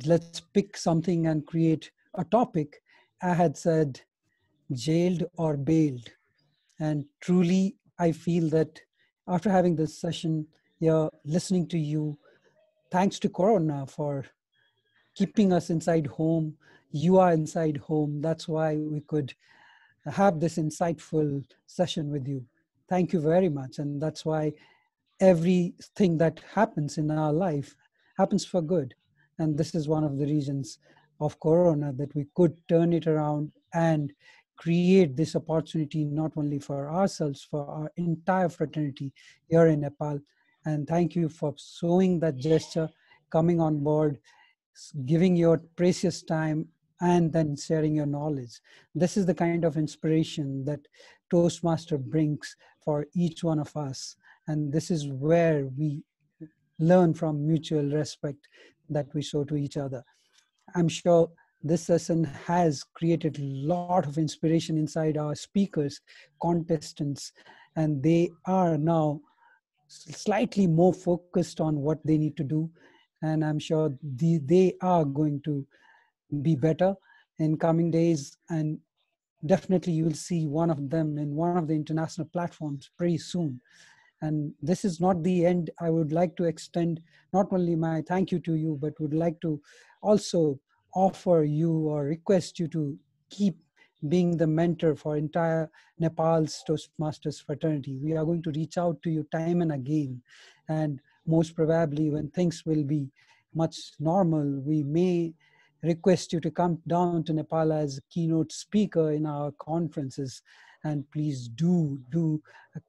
let's pick something and create a topic, I had said jailed or bailed. And truly, I feel that after having this session here, listening to you, thanks to Corona for keeping us inside home. You are inside home. That's why we could have this insightful session with you. Thank you very much. And that's why everything that happens in our life happens for good. And this is one of the reasons of Corona, that we could turn it around and create this opportunity not only for ourselves, for our entire fraternity here in Nepal. And thank you for showing that gesture, coming on board, giving your precious time, and then sharing your knowledge. This is the kind of inspiration that Toastmaster brings for each one of us. And this is where we learn from mutual respect that we show to each other. I'm sure this session has created a lot of inspiration inside our speakers, contestants, and they are now slightly more focused on what they need to do. And I'm sure they are going to be better in coming days. And definitely you will see one of them in one of the international platforms pretty soon. And this is not the end. I would like to extend not only my thank you to you, but would like to also offer you or request you to keep being the mentor for entire Nepal's Toastmasters fraternity. We are going to reach out to you time and again. And most probably when things will be much normal, we may request you to come down to Nepal as a keynote speaker in our conferences. And please do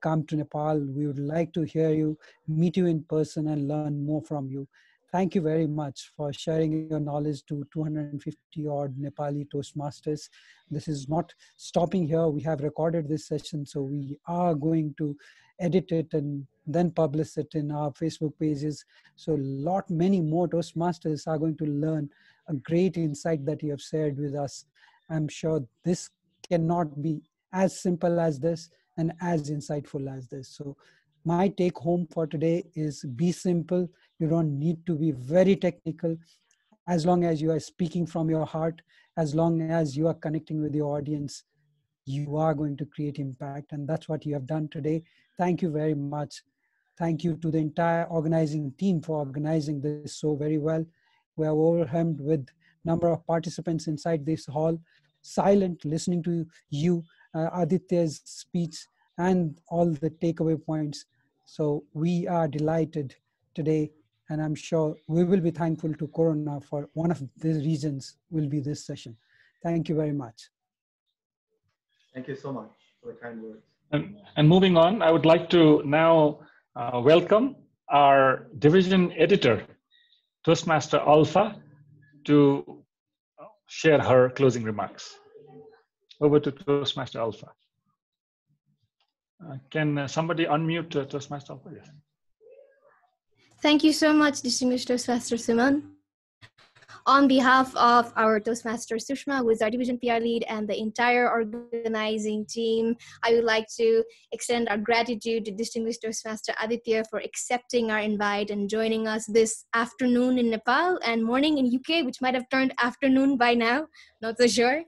come to Nepal. We would like to hear you, meet you in person, and learn more from you. Thank you very much for sharing your knowledge to 250 odd Nepali Toastmasters. This is not stopping here. We have recorded this session, so we are going to edit it and then publish it in our Facebook pages. So many more Toastmasters are going to learn a great insight that you have shared with us. I'm sure this cannot be as simple as this and as insightful as this. So my take home for today is be simple. You don't need to be very technical. As long as you are speaking from your heart, as long as you are connecting with your audience, you are going to create impact. And that's what you have done today. Thank you very much. Thank you to the entire organizing team for organizing this so very well. We are overwhelmed with number of participants inside this hall, silent, listening to you, Aditya's speech, and all the takeaway points. So we are delighted today, and I'm sure we will be thankful to Corona for one of the reasons will be this session. Thank you very much. Thank you so much for the kind words. And moving on, I would like to now welcome our division editor, Toastmaster Alpha, to share her closing remarks. Over to Toastmaster Alpha. Can somebody unmute Toastmaster Alpha? Yes. Thank you so much, distinguished Toastmaster Suman. On behalf of our Toastmaster Sushma, who is our division PR lead, and the entire organizing team, I would like to extend our gratitude to distinguished Toastmaster Aditya for accepting our invite and joining us this afternoon in Nepal and morning in UK, which might have turned afternoon by now, not so sure.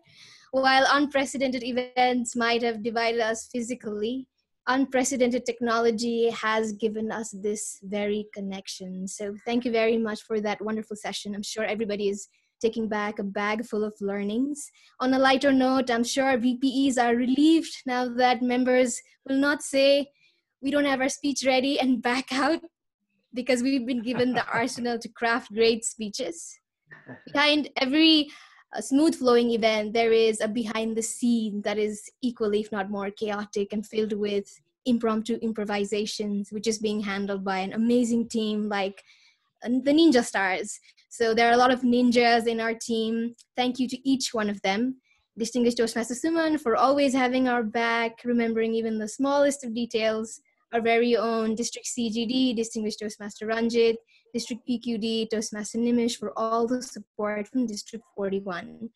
While unprecedented events might have divided us physically, unprecedented technology has given us this very connection. So thank you very much for that wonderful session. I'm sure everybody is taking back a bag full of learnings. On a lighter note, I'm sure VPEs are relieved now that members will not say, we don't have our speech ready and back out, because we've been given the arsenal to craft great speeches. Behind every smooth flowing event, there is a behind the scene that is equally, if not more, chaotic and filled with impromptu improvisations, which is being handled by an amazing team like the Ninja Stars. So there are a lot of ninjas in our team. Thank you to each one of them. Distinguished Toastmaster Suman for always having our back, remembering even the smallest of details. Our very own District CGD, Distinguished Toastmaster Ranjit, District PQD, Toastmaster Nimish for all the support from District 41.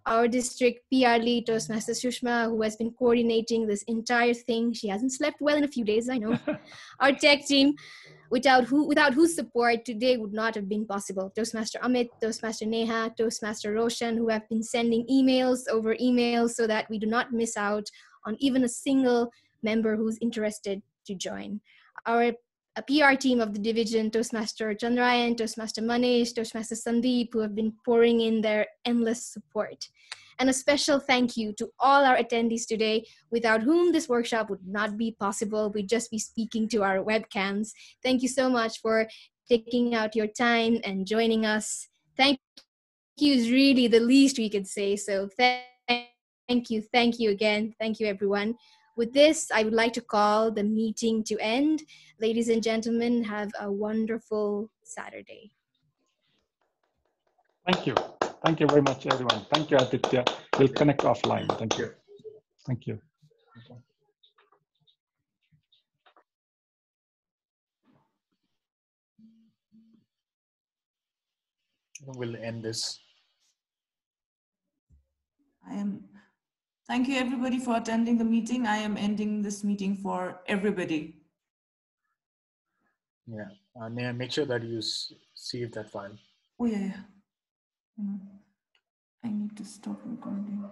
Our District PR lead, Toastmaster Sushma, who has been coordinating this entire thing. She hasn't slept well in a few days, I know. Our tech team, without whose support today would not have been possible. Toastmaster Amit, Toastmaster Neha, Toastmaster Roshan, who have been sending emails over emails so that we do not miss out on even a single member who's interested to join. Our PR team of the division, Toastmaster Chandrayan, Toastmaster Manish, Toastmaster Sandeep, who have been pouring in their endless support. And a special thank you to all our attendees today, without whom this workshop would not be possible. We'd just be speaking to our webcams. Thank you so much for taking out your time and joining us. Thank you is really the least we could say. So thank Thank you again. Thank you, everyone. With this, I would like to call the meeting to end. Ladies and gentlemen, have a wonderful Saturday. Thank you. Thank you very much, everyone. Thank you, Aditya. We'll connect offline. Thank you. Thank you. We'll end this. Thank you, everybody, for attending the meeting. I am ending this meeting for everybody. Yeah. May I make sure that you save that file? Oh, yeah. I need to stop recording.